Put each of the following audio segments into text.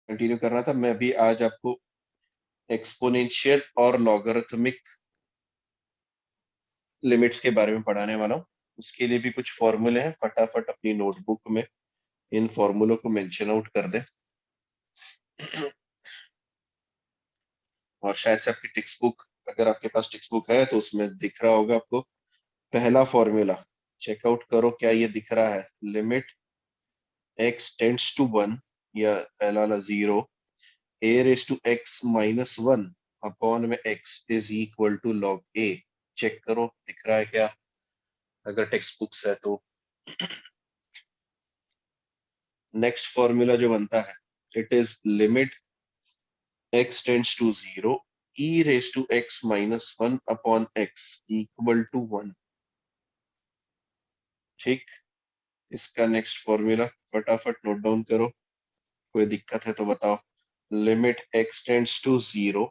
Continue करना था। मैं भी आज आपको एक्सपोनेंशियल और लॉगरिथमिक लिमिट्स के बारे में पढ़ाने वाला हूँ। उसके लिए भी कुछ फॉर्मूले हैं, फटाफट अपनी नोटबुक में इन फॉर्मूलों को मेंशन आउट कर दें। और शायद से आपकी टेक्स्ट बुक, अगर आपके पास टेक्स्ट बुक है तो उसमें दिख रहा होगा आपको पहला फॉर्मूला। चेकआउट करो क्या ये दिख रहा है। लिमिट x टेंड्स टू 1, या पहला वाला 0, a raise to x minus 1 upon में x is equal to log a। Check करो दिख रहा है क्या, अगर टेक्स्ट बुक्स है तो। नेक्स्ट फॉर्मूला जो बनता है, it is limit x tends to 0, e raise to x minus 1 upon x equal to 1। ठीक, इसका नेक्स्ट फॉर्मूला फटाफट नोट डाउन करो, कोई दिक्कत है तो बताओ। Limit x tends to 0,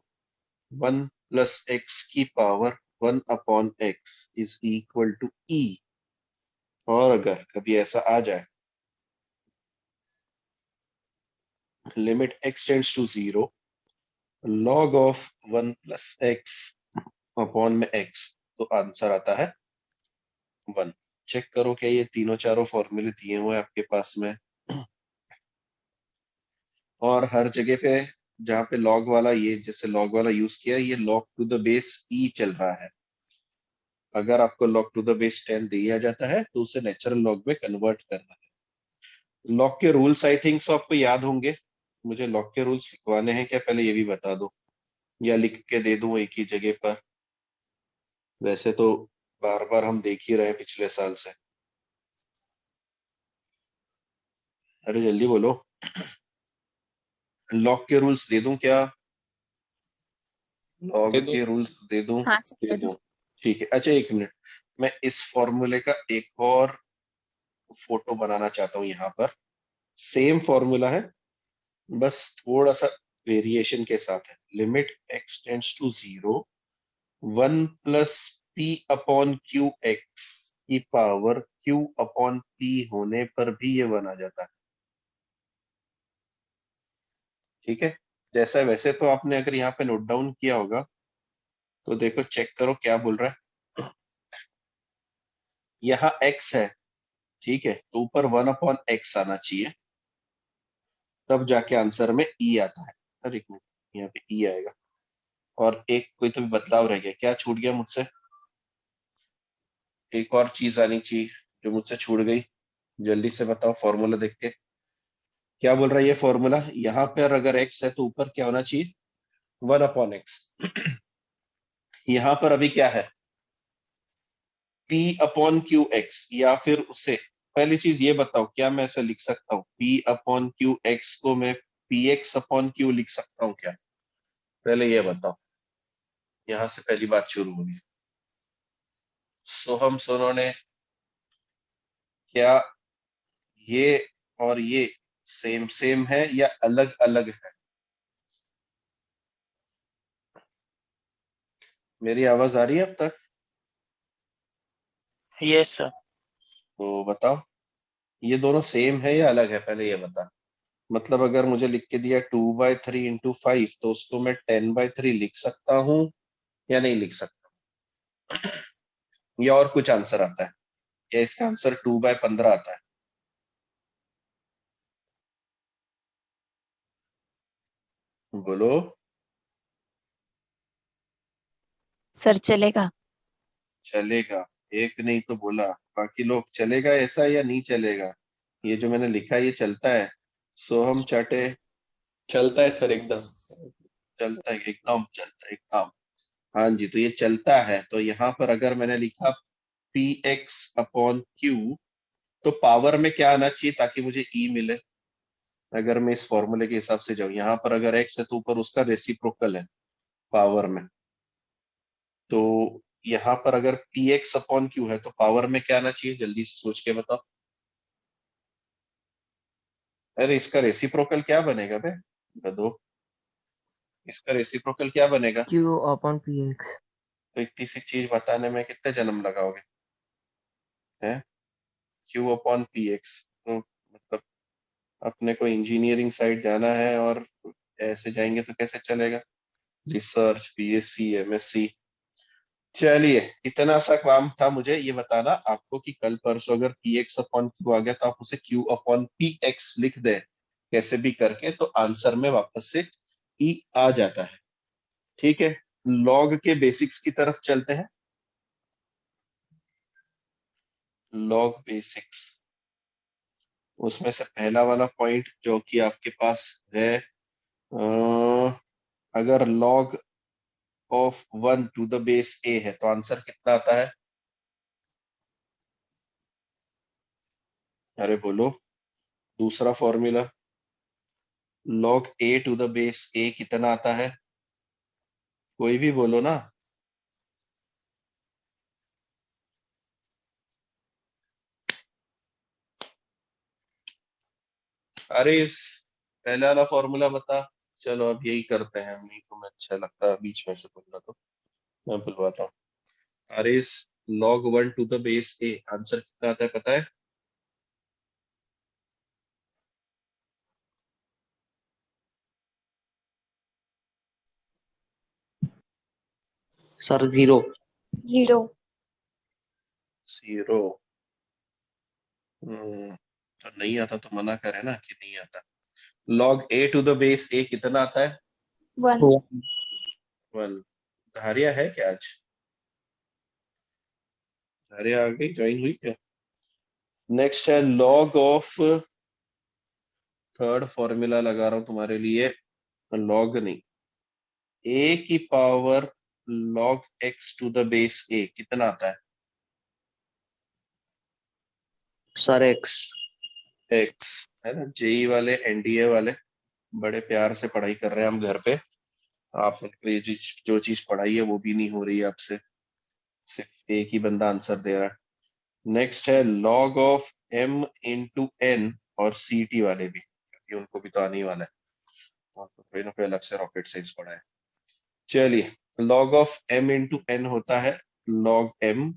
1 plus x की power 1 upon x is equal to e। और अगर कभी ऐसा आ जाए, limit x tends to 0, log of 1 plus x upon में x, तो आंसर आता है 1। चेक करो क्या ये तीनों चारों फॉर्मूले दिए हुए हैं आपके पास में। और हर जगह पे जहाँ पे लॉग वाला, ये जैसे लॉग वाला यूज किया, ये लॉग टू द बेस ई चल रहा है। अगर आपको लॉग टू द बेस 10 दिया जाता है तो उसे नेचुरल लॉग में कन्वर्ट करना है। लॉग के रूल्स आई थिंक सो आपको याद होंगे। मुझे लॉग के रूल्स लिखवाने हैं क्या, पहले ये भी बता दो, या लिख के दे दूं एक ही जगह पर। वैसे तो बार बार हम देख ही रहे हैं पिछले साल से। अरे जल्दी बोलो, लॉग के रूल्स दे दूं क्या? लॉग दे दो। के रूल्स दे दूं? हाँ दे सर। दूं, ठीक है। अच्छा एक मिनट, मैं इस फॉर्मूले का एक और फोटो बनाना चाहता हूँ यहाँ पर। सेम फॉर्मूला है, बस थोड़ा सा वेरिएशन के साथ है। Limit x tends to 0, 1 plus p upon q x की पावर q अपॉन p होने पर भी ये बना जाता है। ठीक है, जैसा है वैसे तो आपने अगर यहाँ पे नोट डाउन किया होगा तो देखो, चेक करो क्या बोल रहा है। यहाँ x है, ठीक है, तो ऊपर 1 अपॉन एक्स आना चाहिए, तब जाके आंसर में ई आता है। अरे एक मिनट, यहाँ पे ई आएगा। और एक कोई तो भी बदलाव रह गया, क्या छूट गया मुझसे? एक और चीज आनी चाहिए जो मुझसे छूट गई, जल्दी से बताओ फॉर्मूला देख के। क्या बोल रहा है ये फॉर्मूला? यहाँ पर अगर एक्स है तो ऊपर क्या होना चाहिए? 1 अपॉन एक्स। यहाँ पर अभी क्या है? P अपॉन क्यू एक्स, या फिर उससे पहली चीज ये बताओ, क्या मैं ऐसा लिख सकता हूँ P अपॉन क्यू एक्स को मैं पी एक्स अपॉन क्यू लिख सकता हूँ क्या? पहले ये बताओ, यहाँ से पहली बात शुरू होगी। सोहम सोनो ने, क्या ये और ये सेम सेम है या अलग अलग है? मेरी आवाज आ रही है अब तक? Yes sir. तो बताओ, ये दोनों सेम है या अलग है, पहले ये बता। मतलब अगर मुझे लिख के दिया 2/3 × 5, तो उसको मैं 10/3 लिख सकता हूँ या नहीं लिख सकता? या और कुछ आंसर आता है, या इसका आंसर 2/15 आता है? बोलो। सर चलेगा। चलेगा, एक नहीं तो बोला, बाकी लोग चलेगा ऐसा या नहीं चलेगा? ये जो मैंने लिखा है ये चलता है? सोहम चाटे, चलता है सर एकदम। चलता है एकदम, चलता है एकदम। हाँ जी, तो ये चलता है। तो यहाँ पर अगर मैंने लिखा पी एक्स अपॉन क्यू, तो पावर में क्या आना चाहिए ताकि मुझे ई मिले? अगर मैं इस फॉर्मूले के हिसाब से जाऊं, यहाँ पर अगर एक्स है तो ऊपर उसका रेसिप्रोकल है पावर में। तो यहाँ पर अगर पी एक्स अपॉन क्यू है तो पावर में क्या आना चाहिए, जल्दी से सोच के बताओ। अरे इसका रेसिप्रोकल क्या बनेगा बे गधो, इसका रेसिप्रोकल क्या बनेगा? Q/Px। तो इतनी सी चीज बताने में कितने जन्म लगाओगे हैं? क्यू अपॉन पी एक्स, तो मतलब अपने को इंजीनियरिंग साइड जाना है और ऐसे जाएंगे तो कैसे चलेगा? Research, BSc, MSc. चलिए, इतना सा काम था मुझे ये बताना आपको कि कल परसों अगर पी एक्स अपॉन क्यू आ गया तो आप उसे क्यू अपॉन पी एक्स लिख दें कैसे भी करके, तो आंसर में वापस से ई आ जाता है। ठीक है, लॉग के बेसिक्स की तरफ चलते हैं। लॉग बेसिक्स, उसमें से पहला वाला पॉइंट जो कि आपके पास है, अगर log of 1 to the base a है तो आंसर कितना आता है? अरे बोलो। दूसरा formula, log a to the base a कितना आता है? कोई भी बोलो ना। अरे इस पहले वाला फॉर्मूला बता। चलो अब यही करते हैं, नहीं तुम्हें अच्छा लगता है बीच में से बोलना तो मैं बुलवाता हूँ। अरे इस log 1 to the base a answer कितना आता है पता है? सर 0। 0। 0। तो नहीं आता तो मना करे ना कि नहीं आता। Log a to the base a कितना आता है? 1। 1। धारिया है क्या आज? धारिया आ गई, ज्वाइन हुई क्या? नेक्स्ट है लॉग ऑफ, थर्ड फॉर्मूला लगा रहा हूं तुम्हारे लिए। लॉग नहीं, ए की power log x to the base a कितना आता है? Sir x। एक्स, है ना? जेई वाले, एनडीए वाले बड़े प्यार से पढ़ाई कर रहे हैं हम घर पे। आप उनको ये जो चीज पढ़ाई है वो भी नहीं हो रही है आपसे, सिर्फ एक ही बंदा आंसर दे रहा है। नेक्स्ट है log of m into n, और सीटी वाले भी, क्योंकि उनको भी तो आने ही वाला है, आपको कोई ना कोई अलग से रॉकेट साइंस पढ़ा है। चलिए, log of m into n होता है log m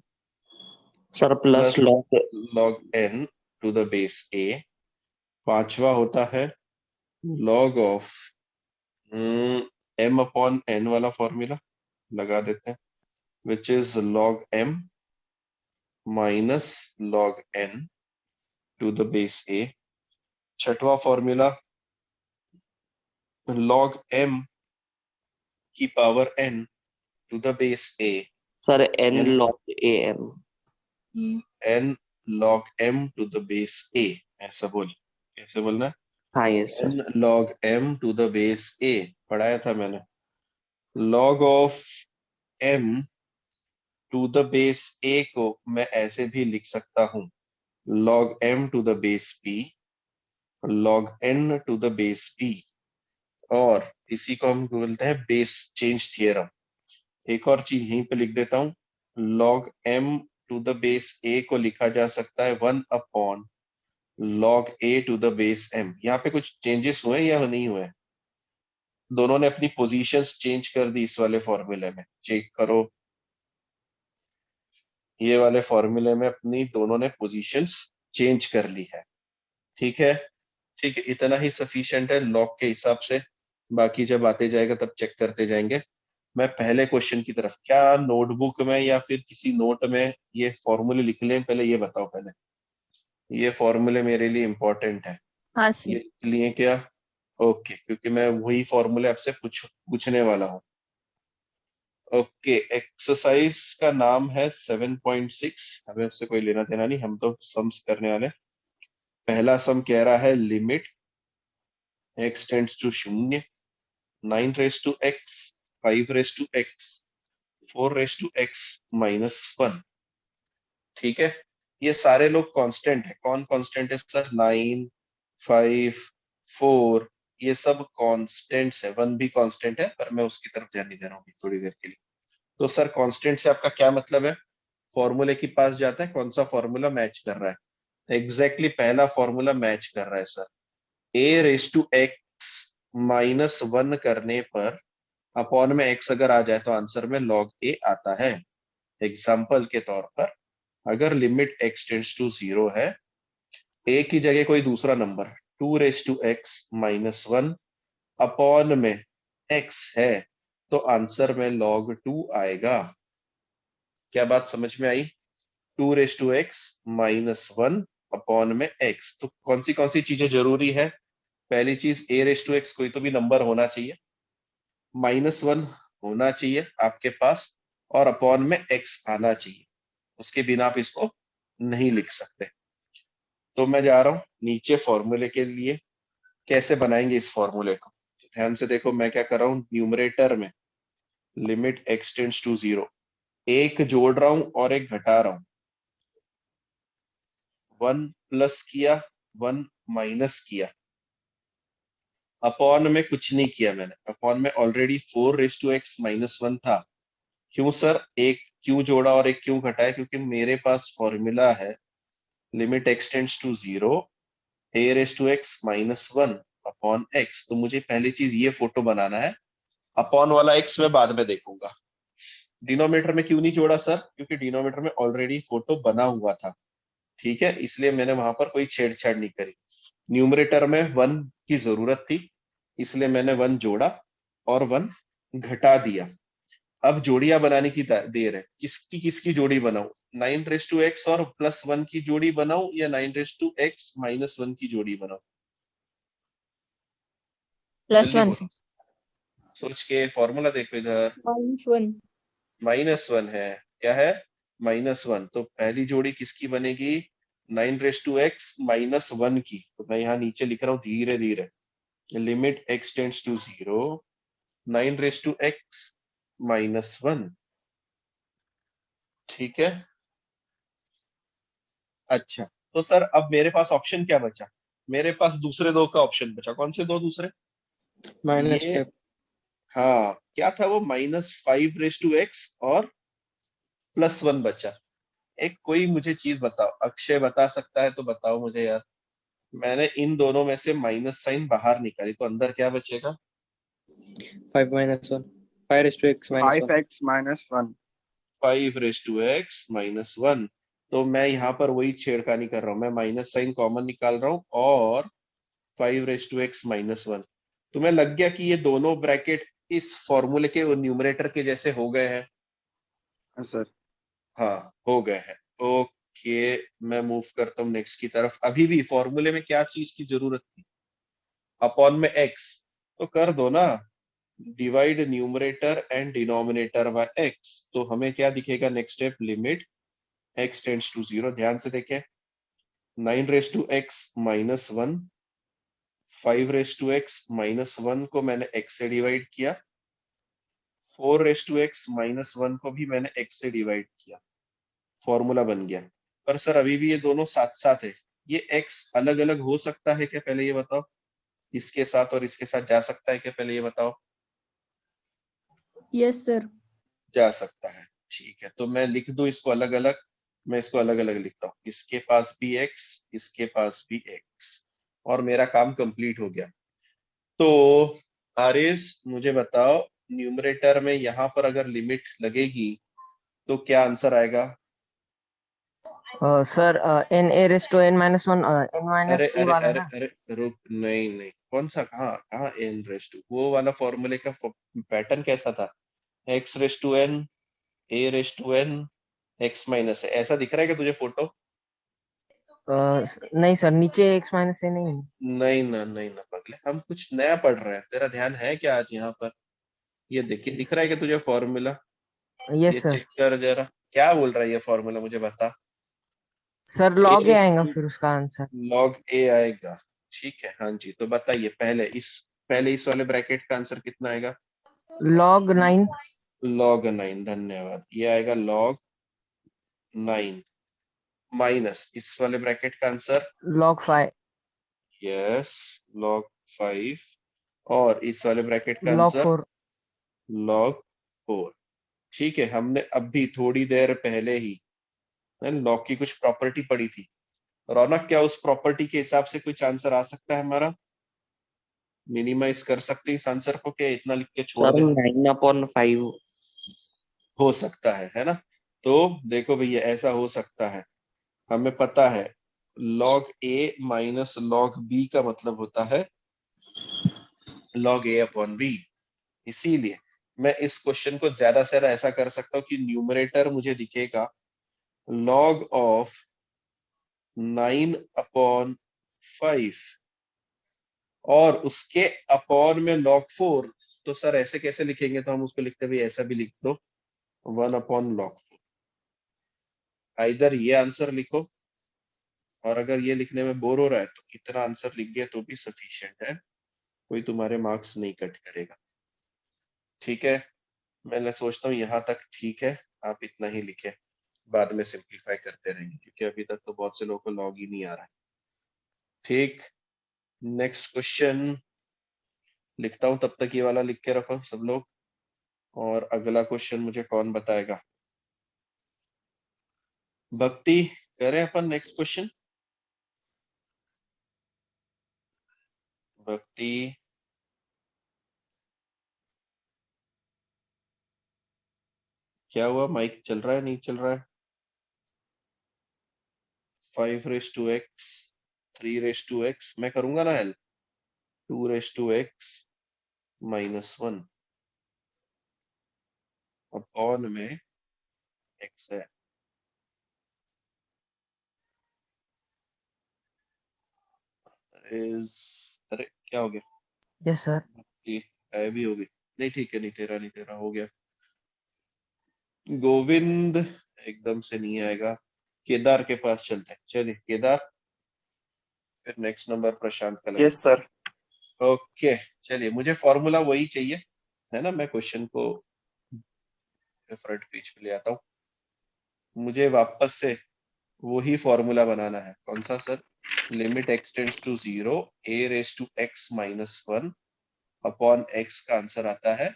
sir plus plus log। Log n to the base a. पांचवा होता है log of m upon n वाला फॉर्मूला लगा देते हैं, which is log m minus log n to the base a. छठवां फॉर्मूला, लॉग एम की power n to the base a. Sir n n, log am। N log m to the base ए, ऐसा बोल, कैसे बोलना है? हाँ yes sir. N log m to the base a, पढ़ाया था मैंने। Log of m to the base a को मैं ऐसे भी लिख सकता हूं, log m to the base b, log n to the base b, और इसी को हम बोलते हैं बेस चेंज थियरम। एक और चीज यहीं पे लिख देता हूं, log m to the base a को लिखा जा सकता है 1 upon log a to the base m. यहाँ पे कुछ चेंजेस हुए या नहीं हुए? दोनों ने अपनी पोजीशंस चेंज कर दी इस वाले फॉर्मूले में, चेक करो। ये वाले फॉर्मूले में अपनी दोनों ने पोजीशंस चेंज कर ली है। ठीक है, ठीक है, इतना ही सफिशिएंट है लॉग के हिसाब से। बाकी जब आते जाएगा तब चेक करते जाएंगे। मैं पहले क्वेश्चन की तरफ, क्या नोटबुक में या फिर किसी नोट में ये फॉर्मूले लिख लें? पहले ये बताओ, पहले ये फॉर्मूले मेरे लिए इंपॉर्टेंट है। हाँ ये सर। लिख लिए क्या? ओके, क्योंकि मैं वही फॉर्मूले आपसे पूछने वाला हूँ। ओके, एक्सरसाइज का नाम है 7.6। हमें उससे कोई लेना देना नहीं, हम तो सम्स करने वाले। पहला सम कह रहा है लिमिट एक्स टेंड्स टू शून्य, 9 raise to x, 5 raise to x, 4 raise to x minus 1। ठीक है, ये सारे लोग कांस्टेंट है। कौन कांस्टेंट है सर? 9, 5, 4, ये सब कांस्टेंट्स है। 1 भी कांस्टेंट है, पर मैं उसकी तरफ ध्यान नहीं दे रहा हूँ अभी थोड़ी देर के लिए। तो सर कांस्टेंट से आपका क्या मतलब है? फॉर्मूले के पास जाता है, कौन सा फॉर्मूला मैच कर रहा है? एग्जैक्टली पहला फॉर्मूला मैच कर रहा है sir. A raise to x minus 1 करने पर अपॉन में एक्स अगर आ जाए तो आंसर में लॉग ए आता है। एग्जाम्पल के तौर पर, अगर लिमिट एक्स टेंड्स टू 0 है, ए की जगह कोई दूसरा number 2 raise to x-1 upon में x है, तो आंसर में log 2 आएगा। क्या बात समझ में आई? 2 रेस टू x-1 अपॉन में x। तो कौन सी चीजें जरूरी है? पहली चीज a रेस टू x कोई तो भी नंबर होना चाहिए, -1 होना चाहिए आपके पास, और अपॉन में x आना चाहिए। उसके बिना आप इसको नहीं लिख सकते। तो मैं जा रहा हूं नीचे फॉर्मूले के लिए। कैसे बनाएंगे इस फॉर्मूले को? ध्यान से देखो, मैं क्या कर रहा हूं, न्यूमरेटर में लिमिट x टेंड्स टू 0, एक जोड़ रहा हूं और एक घटा रहा हूं। 1 प्लस किया, 1 माइनस किया, अपॉन में कुछ नहीं किया मैंने। अपॉन में ऑलरेडी 4 रेस टू x-1 था। क्यों सर, एक क्यों जोड़ा और एक क्यों घटाया? क्योंकि मेरे पास फॉर्मूला है limit x tends to 0 a raise to x-1 upon x। तो मुझे पहली चीज ये फोटो बनाना है। अपॉन वाला x मैं बाद में देखूंगा। डिनोमिनेटर में क्यों नहीं जोड़ा सर? क्योंकि डिनोमिनेटर में ऑलरेडी फोटो बना हुआ था, ठीक है, इसलिए मैंने वहां पर कोई छेड़छाड़ नहीं करी। न्यूमरेटर में 1 की जरूरत थी, इसलिए मैंने 1 जोड़ा और 1 घटा दिया। अब जोड़ियां बनाने की देर है। किसकी किसकी जोड़ी बनाऊं? 9 रेस टू x और +1 की जोड़ी बनाऊं या 9 रेस टू x-1 की जोड़ी बनाऊं? प्लस जल्दी 1 बोलो, से। सोच के। फॉर्मूला देखो इधर, -1। -1 है। क्या है? -1। तो पहली जोड़ी किसकी बनेगी? 9 रेस टू x-1 की। तो मैं यहाँ नीचे लिख रहा हूँ धीरे धीरे, limit x tends to 0 9 raise to x-1। ठीक है। अच्छा, तो सर अब मेरे पास ऑप्शन क्या बचा? मेरे पास दूसरे दो का ऑप्शन बचा। कौन से दो दूसरे? ये, -5। हाँ, क्या था वो? -5 रेस टू x और +1 बचा। एक कोई मुझे चीज बताओ, अक्षय बता सकता है तो बताओ मुझे यार। मैंने इन दोनों में से माइनस साइन बाहर निकाली, तो अंदर क्या बचेगा? 5 -1 5 five -1 x minus one 5 raise to x-1। तो मैं यहाँ पर वही छेड़खानी कर रहा हूँ, मैं माइनस साइन कॉमन निकाल रहा हूँ और 5 रेस टू x-1। तुम्हें लग गया कि ये दोनों ब्रैकेट इस फॉर्मूले के न्यूमरेटर के जैसे हो गए हैं? सर। हाँ, हो गए हैं। ओके, मैं मूव करता हूँ नेक्स्ट की तरफ। अभी भी फॉर्मूले में क्या चीज की जरूरत थी? अपॉन में x। तो कर दो ना, divide numerator and denominator by x। तो हमें क्या दिखेगा next step? Limit x tends to 0। ध्यान से देखें, 9 raise to x-1, 5 raise to x-1 को मैंने x से डिवाइड किया, 4 रेस टू x-1 को भी मैंने x से डिवाइड किया। फॉर्मूला बन गया। पर सर अभी भी ये दोनों साथ साथ है। ये x अलग अलग हो सकता है क्या? पहले ये बताओ। इसके साथ और इसके साथ जा सकता है क्या? पहले ये बताओ। Yes sir. जा सकता है, ठीक है। तो मैं लिख दूं इसको अलग अलग? मैं इसको अलग अलग लिखता हूँ, इसके पास भी x, इसके पास भी x, और मेरा काम कंप्लीट हो गया। तो आरिस मुझे बताओ, न्यूमरेटर में यहाँ पर अगर लिमिट लगेगी तो क्या आंसर आएगा? Sir n a raised to n-1 अरे n-2 अरे वाला अरे ना। अरे, रुक, नहीं नहीं, कौन सा? कहाँ कहाँ n रेस टू? वो वाला फॉर्मूले का पैटर्न कैसा था? x raise to n, a raise to n, x है। ऐसा दिख रहा है क्या तुझे फोटो? नहीं सर, नीचे x-a नहीं है। नहीं ना, नहीं ना पगले, हम कुछ नया पढ़ रहे हैं। तेरा ध्यान है क्या आज यहाँ पर? ये देखिए, दिख रहा है क्या तुझे फॉर्मूला? ये यस सर। चेक कर जरा, क्या बोल रहा है ये फॉर्मूला, मुझे बता। Sir a log a raise आएगा टू फिर उसका आंसर। लॉग ए आएगा, ठीक है। हाँ जी, तो बताइए, पहले इस वाले ब्रैकेट का आंसर कितना आएगा? log 9। log 9, धन्यवाद। ये आएगा log 9 माइनस इस वाले ब्रैकेट का आंसर, log 5। यस, log 5, और इस वाले ब्रैकेट का log आंसर 4। log 4। ठीक है, हमने अभी थोड़ी देर पहले ही लॉग की कुछ प्रॉपर्टी पढ़ी थी। रौनक, क्या उस प्रॉपर्टी के हिसाब से कुछ आंसर आ सकता है हमारा? मिनिमाइज कर सकते हैं इस आंसर को, क्या इतना लिख के छोड़ सर दे? 9/5। हो सकता है ना? तो देखो भैया, ऐसा हो सकता है, हमें पता है लॉग ए माइनस लॉग बी का मतलब होता है लॉग ए अपॉन बी। इसीलिए मैं इस क्वेश्चन को ज्यादा से ज्यादा ऐसा कर सकता हूँ कि न्यूमरेटर मुझे दिखेगा log ऑफ 9/5 और उसके अपॉन में log 4। तो सर ऐसे कैसे लिखेंगे? तो हम उसको लिखते भी ऐसा भी लिख दो 1/log 4। इधर ये आंसर लिखो, और अगर ये लिखने में बोर हो रहा है तो इतना आंसर लिख गया तो भी सफिशिएंट है, कोई तुम्हारे मार्क्स नहीं कट करेगा। ठीक है, मैं सोचता हूँ यहाँ तक ठीक है, आप इतना ही लिखे, बाद में सिंप्लीफाई करते रहेंगे क्योंकि अभी तक तो बहुत से लोगों को लॉग ही नहीं आ रहा है। ठीक, नेक्स्ट क्वेश्चन लिखता हूं, तब तक ये वाला लिख के रखो सब लोग। और अगला क्वेश्चन मुझे कौन बताएगा? भक्ति, करें अपन नेक्स्ट क्वेश्चन? भक्ति, क्या हुआ? माइक चल रहा है नहीं चल रहा है? 5 raised to x 3 raised to x, मैं करूंगा ना help. 2 raised to x -1 upon में x है। अरे क्या हो गया? Yes sir. ये भी हो गई। नहीं ठीक है, नहीं तेरा हो गया। गोविंद एकदम से नहीं आएगा, केदार के पास चलते हैं। चलिए केदार, फिर नेक्स्ट नंबर प्रशांत का लगेगा। Yes sir. ओके चलिए, मुझे फॉर्मूला वही चाहिए है ना। मैं क्वेश्चन को फ्रंट पेज पे ले आता हूँ, मुझे वापस से वही फॉर्मूला बनाना है। कौन सा sir? Limit x tends to 0 a⁻x-1 upon x का आंसर आता है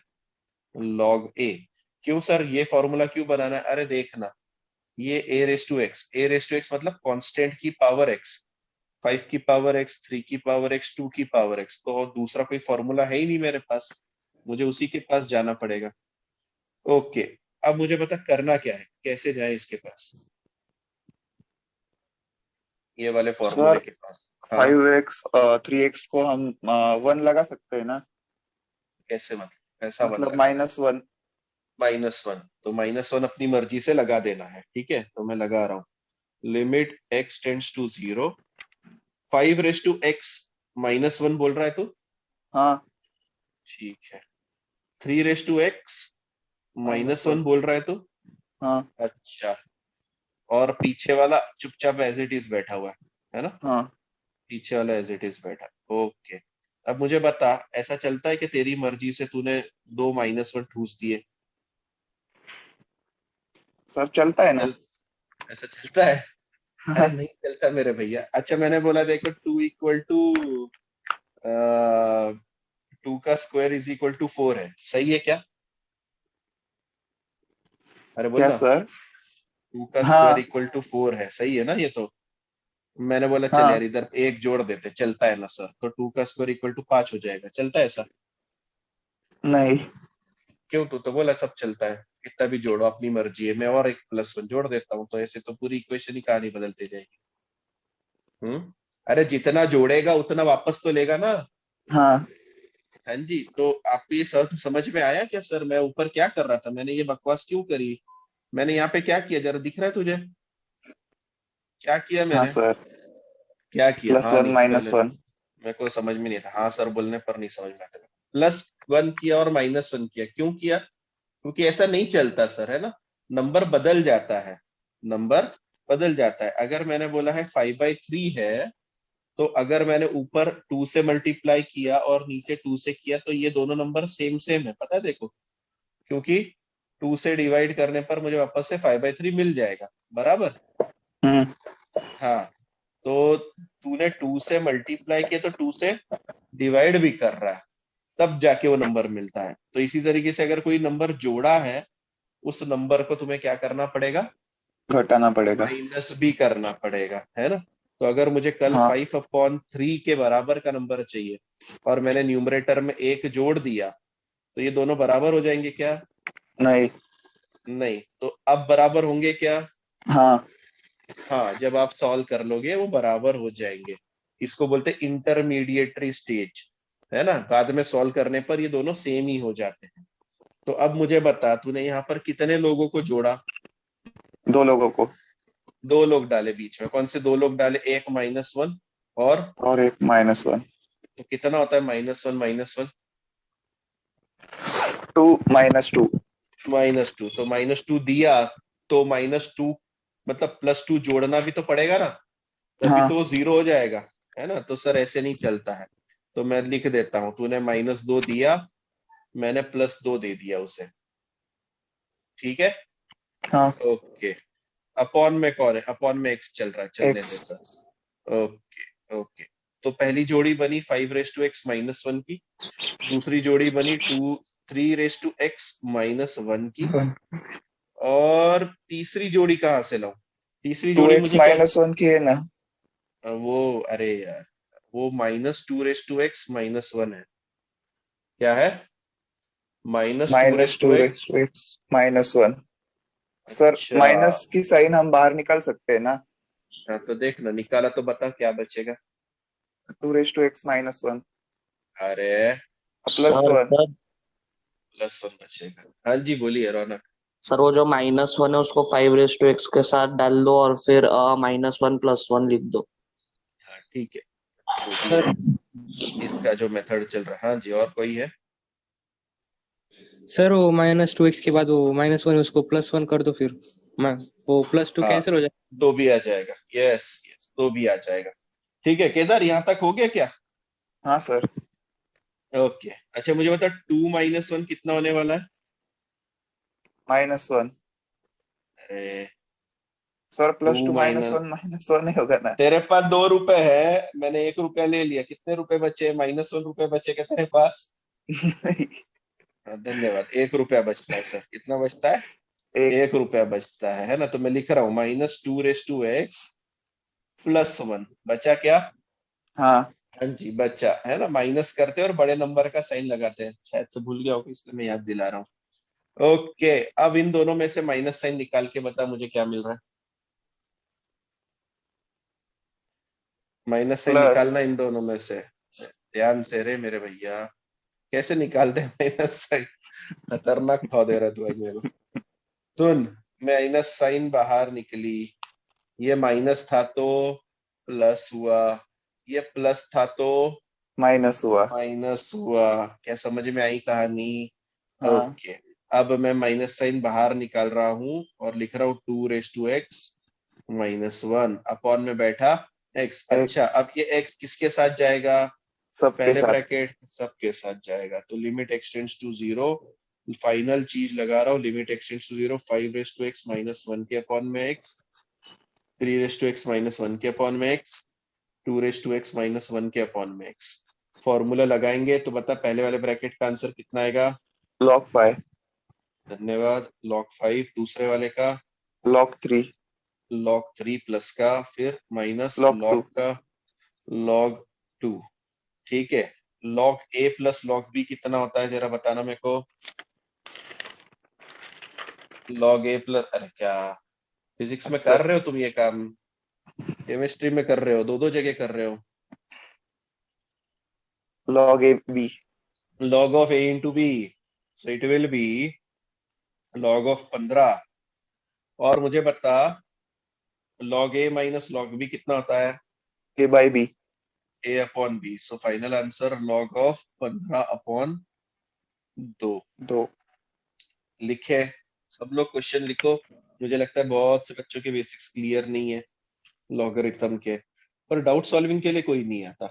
log a। क्यों सर ये फॉर्मूला क्यों बनाना है? अरे देखना, ये a⁻x मतलब कांस्टेंट की पावर x, 5 की पावर x, 3 की पावर x, 2 की पावर x। तो दूसरा कोई फॉर्मूला है ही नहीं मेरे पास, मुझे उसी के पास जाना पड़ेगा। ओके, अब मुझे बता करना क्या है, कैसे जाए इसके पास, ये वाले फॉर्मूले सर के पास। हाँ 5x 3x को हम 1 लगा सकते हैं ना, कैसे? मतलब ऐसा मतलब बनना -1। -1, तो -1 अपनी मर्जी से लगा देना है। ठीक है, तो मैं लगा रहा हूँ। Limit x tends to 0 5 raised to x -1 बोल रहा है तू? हाँ ठीक है। 3 raised to x -1। -1 बोल रहा है तू? हाँ अच्छा, और पीछे वाला चुपचाप एज इट इज बैठा हुआ है ना? हाँ पीछे वाला एज इट इज बैठा। ओके, अब मुझे बता, ऐसा चलता है कि तेरी मर्जी से तूने दो -1 ठूस दिए? सर चलता है ना। चल, ऐसा चलता है? अरे नहीं चलता मेरे भैया। अच्छा मैंने बोला देखो 2 का स्क्वायर इज इक्वल टू 4 है, सही है क्या? अरे बोल क्या ना, सर? 2 का स्क्वायर हाँ इक्वल टू 4 है, सही है ना ये तो? मैंने बोला चल हाँ यार इधर एक जोड़ देते, चलता है ना सर? तो 2 का स्क्वायर इक्वल टू 5 हो जाएगा, चलता है ऐसा? नहीं। क्यों? तू तो बोला सब चलता है, कितना भी जोड़ो अपनी मर्जी है। मैं और एक +1 जोड़ देता हूँ, तो ऐसे तो पूरी इक्वेशन ही कहानी बदलती जाएगी। अरे जितना जोड़ेगा उतना वापस तो लेगा ना। हाँ हाँ जी, तो आपको ये सब समझ में आया क्या सर? मैं ऊपर क्या कर रहा था, मैंने ये बकवास क्यों करी? मैंने यहाँ पे क्या किया जरा दिख रहा है तुझे? क्या किया हाँ मैंने? सर। क्या किया? हाँ +1 नहीं पहले -1। मेरे को समझ में नहीं था, हाँ सर बोलने पर नहीं समझ में आता। +1 किया और -1 किया, क्यों किया? क्योंकि ऐसा नहीं चलता सर, है ना? नंबर बदल जाता है, नंबर बदल जाता है। अगर मैंने बोला है 5/3 है, तो अगर मैंने ऊपर 2 से मल्टीप्लाई किया और नीचे 2 से किया, तो ये दोनों नंबर सेम सेम है, पता है देखो, क्योंकि 2 से डिवाइड करने पर मुझे वापस से 5/3 मिल जाएगा, बराबर। हम्म। हाँ, तो तूने 2 से मल्टीप्लाई किया तो 2 से डिवाइड भी कर रहा है, तब जाके वो नंबर मिलता है। तो इसी तरीके से अगर कोई नंबर जोड़ा है, उस नंबर को तुम्हें क्या करना पड़ेगा? घटाना पड़ेगा। माइनस भी करना पड़ेगा, है ना? तो अगर मुझे कल हाँ 5/3 के बराबर का नंबर चाहिए और मैंने न्यूमरेटर में 1 जोड़ दिया, तो ये दोनों बराबर हो जाएंगे क्या? नहीं। नहीं। तो अब बराबर होंगे क्या? हाँ हाँ, जब आप सॉल्व कर लोगे वो बराबर हो जाएंगे। इसको बोलते हैं इंटरमीडिएटरी स्टेज, है ना। बाद में सॉल्व करने पर ये दोनों सेम ही हो जाते हैं। तो अब मुझे बता, तूने यहाँ पर कितने लोगों को जोड़ा? 2 लोगों को 2 लोग डाले बीच में। कौन से 2 लोग डाले? एक -1 और एक -1, तो कितना होता है -1 -1? 2 -2। -2। तो -2 दिया, तो -2 मतलब +2 जोड़ना भी तो पड़ेगा ना, तभी हाँ तो वो 0 हो जाएगा, है ना। तो सर ऐसे नहीं चलता है, तो मैं लिख देता हूं, तूने -2 दिया, मैंने +2 दे दिया उसे, ठीक है। हाँ। ओके, अपॉन में कौन है? अपॉन में x चल रहा है, चलने दे x। सर। Okay okay. तो पहली जोड़ी बनी 5 x -1 की, दूसरी जोड़ी बनी 3 x -1 की, और तीसरी जोड़ी कहाँ से लाऊं? तीसरी जोड़ी 2x मुझे क्या? -1 की है ना। वो अरे यार, वो -2 x -1 है। क्या है? -2 -2x -1। सर अच्छा, माइनस की साइन हम बाहर निकाल सकते हैं ना। हाँ तो देख ना, निकाला तो बता क्या बचेगा। 2x -1 अरे, सर +1। सर +1 बचेगा। हाँ जी, बोलिए रौनक। सर वो जो -1 है उसको 5 x के साथ डाल दो और फिर -1 + 1 लिख दो। हाँ ठीक है, जो भी है सर इसका जो मेथड चल रहा है। हाँ जी, और कोई है? सर वो -2x के बाद वो -1 उसको +1 कर दो, फिर वो +2 हाँ, कैंसिल हो जाए। तो भी आ जाएगा। यस यस, तो भी आ जाएगा। ठीक है केदार, यहाँ तक हो गया क्या? हाँ सर। ओके, अच्छा मुझे बता, 2 - 1 कितना होने वाला है? -1। अरे, सर टू +2 माइनस -1 ही होगा ना। तेरे पास 2 रुपए है, मैंने 1 रुपया ले लिया, कितने रुपए बचे? -1 रुपए बचे क्या तेरे पास? हाँ, धन्यवाद। 1 रुपया बचता है सर, कितना बचता है? एक। 1 रुपया बचता है ना। तो मैं लिख रहा हूँ -2 x +1 बचा क्या? हाँ। हाँ जी, बचा है ना। माइनस करते हैं और बड़े नंबर का साइन लगाते हैं, शायद से भूल गया होगा इसलिए मैं याद दिला रहा हूँ। ओके, अब इन दोनों में से माइनस साइन निकाल के बता मुझे क्या मिल रहा है। Minus sign plus. निकालना इन दोनों में से, ध्यान से रे मेरे भैया। कैसे निकालते हैं माइनस साइन? खतरनाक भाव दे रहा है तू आज मेरे को। सुन, माइनस साइन बाहर निकली, ये माइनस था तो प्लस हुआ, ये प्लस था तो माइनस हुआ। माइनस हुआ। क्या समझ में आई कहानी? हाँ। ओके, अब मैं माइनस साइन बाहर निकाल रहा हूं और लिख रहा हूँ 2 x -1 अपॉन में बैठा x। अच्छा, x अब ये x किसके साथ जाएगा? सबके पहले साथ। ब्रैकेट सबके साथ जाएगा, तो लिमिट एक्सटेंड्स टू 0। फाइनल चीज लगा रहा हूँ, लिमिट एक्सटेंड्स टू 0, 5 x -1 के अपॉन में x, 3 x-1 के अपॉन में x, 2 x-1 के अपॉन में x। फॉर्मूला लगाएंगे तो बता, पहले वाले ब्रैकेट का आंसर कितना आएगा? log 5। धन्यवाद, log 5। दूसरे वाले का log 3। log 3 प्लस का, फिर माइनस log 2। log का log 2। ठीक है, log a plus log b कितना होता है जरा बताना मेरे को। log a प्लस, अरे क्या फिजिक्स में कर सर रहे हो तुम ये काम? केमिस्ट्री में कर रहे हो, दो दो जगह कर रहे हो। log ab। log of a into b, so it will be log of 15। और मुझे बता, log a minus log b कितना होता है? a/b। a upon b। So final answer log of 15/2। 2। लिखे, सब लोग क्वेश्चन लिखो। मुझे लगता है बहुत से बच्चों के बेसिक्स क्लियर नहीं है लॉगरिथम के, पर डाउट सॉल्विंग के लिए कोई नहीं आता,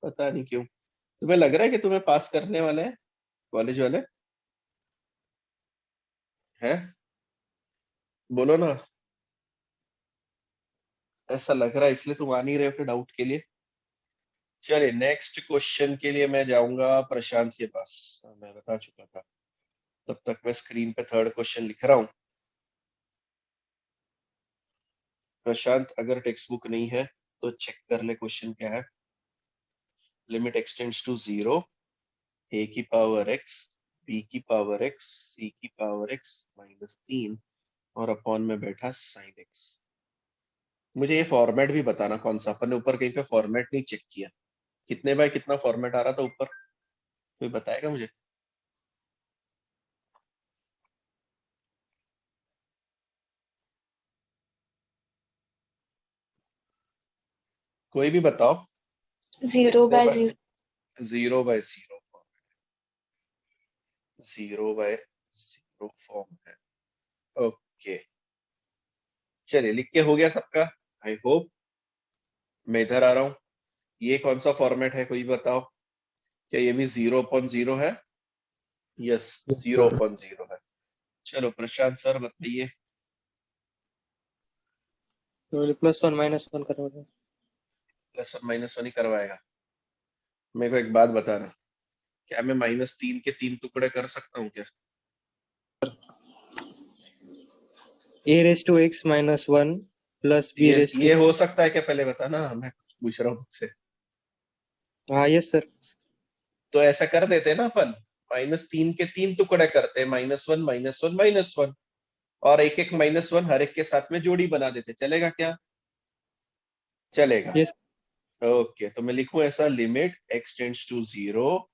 पता नहीं क्यों। तुम्हें लग रहा है कि तुम्हें पास करने वाले हैं कॉलेज वाले? हैं, बोलो ना। ऐसा लग रहा है, इसलिए तुम आ नहीं रहे हो डाउट के लिए। चलिए, नेक्स्ट क्वेश्चन के लिए मैं जाऊंगा प्रशांत के पास। मैं बता चुका था। तब तक मैं स्क्रीन पे थर्ड क्वेश्चन लिख रहा हूँ। प्रशांत, अगर टेक्स्ट बुक नहीं है तो चेक कर ले क्वेश्चन क्या है। लिमिट एक्सटेंड्स टू 0, a की पावर x, b की पावर x, c की पावर x -3 और अपॉन में बैठा sin x। मुझे ये फॉर्मेट भी बताना कौन सा, अपन ने ऊपर कहीं पे फॉर्मेट नहीं चेक किया, कितने बाय कितना फॉर्मेट आ रहा था ऊपर, कोई बताएगा मुझे? कोई भी बताओ 0 कितने by by 0. 0 by 0 0 by 0 form है। ओके चलिए, लिख के हो गया सबका, आई होप। मैं इधर आ रहा हूँ, ये कौन सा फॉर्मेट है कोई बताओ, क्या ये भी 0/0 है? यस, यस 0/0 है। चलो प्रशांत सर बताइए। सर, +1 -1 करवाना। +1 - 1 ही करवाएगा। मेरे को एक बात बताना, क्या मैं -3 के 3 टुकड़े कर सकता हूँ क्या? a⁻x -1 प्लस b ये रेस टू। ये हो सकता है क्या, पहले बताना, मैं पूछ रहा हूँ मुझसे। हाँ यस सर। तो ऐसा कर देते हैं ना अपन, -3 के 3 टुकड़े करते हैं, -1 -1 -1, और एक एक -1 हर एक के साथ में जोड़ी बना देते, चलेगा क्या? चलेगा। यस ओके, तो मैं लिखूं ऐसा, limit x tends to 0,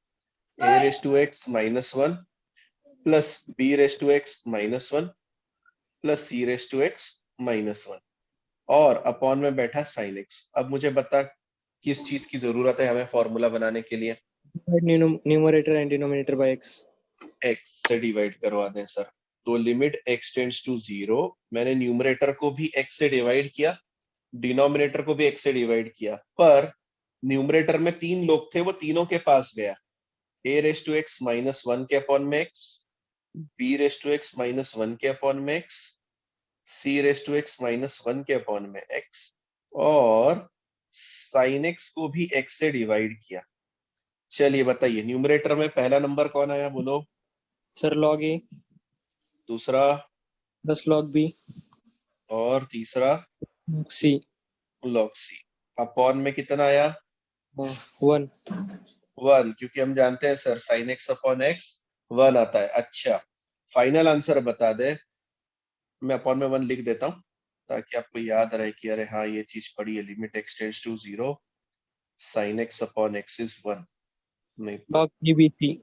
a⁻x -1 plus b⁻x -1 plus c⁻x -1, और अपॉन में बैठा sin x। अब मुझे बता किस चीज की जरूरत है हमें फॉर्मूला बनाने के लिए? Numerator and denominator by x। x से डिवाइड करवा दें सर। तो लिमिट x टेंड्स टू 0, मैंने न्यूमरेटर को भी x से डिवाइड किया, डिनोमिनेटर को भी x से डिवाइड किया, पर न्यूमरेटर में 3 लोग थे, वो तीनों के पास गया। a⁻x -1 के अपॉन में x, b⁻x -1 के अपॉन में x, c⁻x -1 के अपॉन में x, और sin x को भी x से डिवाइड किया। चलिए बताइए, न्यूमरेटर में पहला नंबर कौन आया बोलो? सर log a दूसरा प्लस log b और तीसरा c log c। अपॉन में कितना आया? 1। 1, क्योंकि हम जानते हैं sir sin x upon x 1 आता है। अच्छा, फाइनल आंसर बता दे, मैं अपॉन में 1 लिख देता हूँ ताकि आपको याद रहे कि अरे हाँ ये चीज पढ़ी है, limit x tends to 0, sin x upon x is 1। नहीं तो log a b c।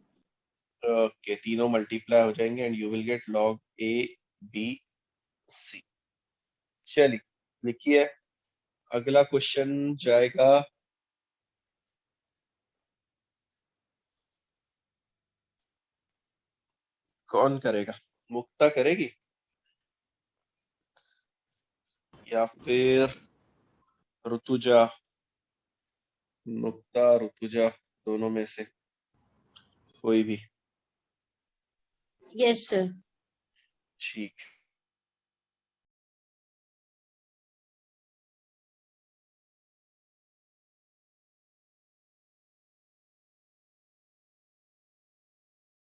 ओके, तीनों मल्टीप्लाई हो जाएंगे and you will get log a b c। चलिए लिखिए, अगला क्वेश्चन जाएगा, कौन करेगा? मुक्ता करेगी या फिर ऋतुजा? मुक्ता, ऋतुजा, दोनों में से कोई भी। Yes, sir. ठीक,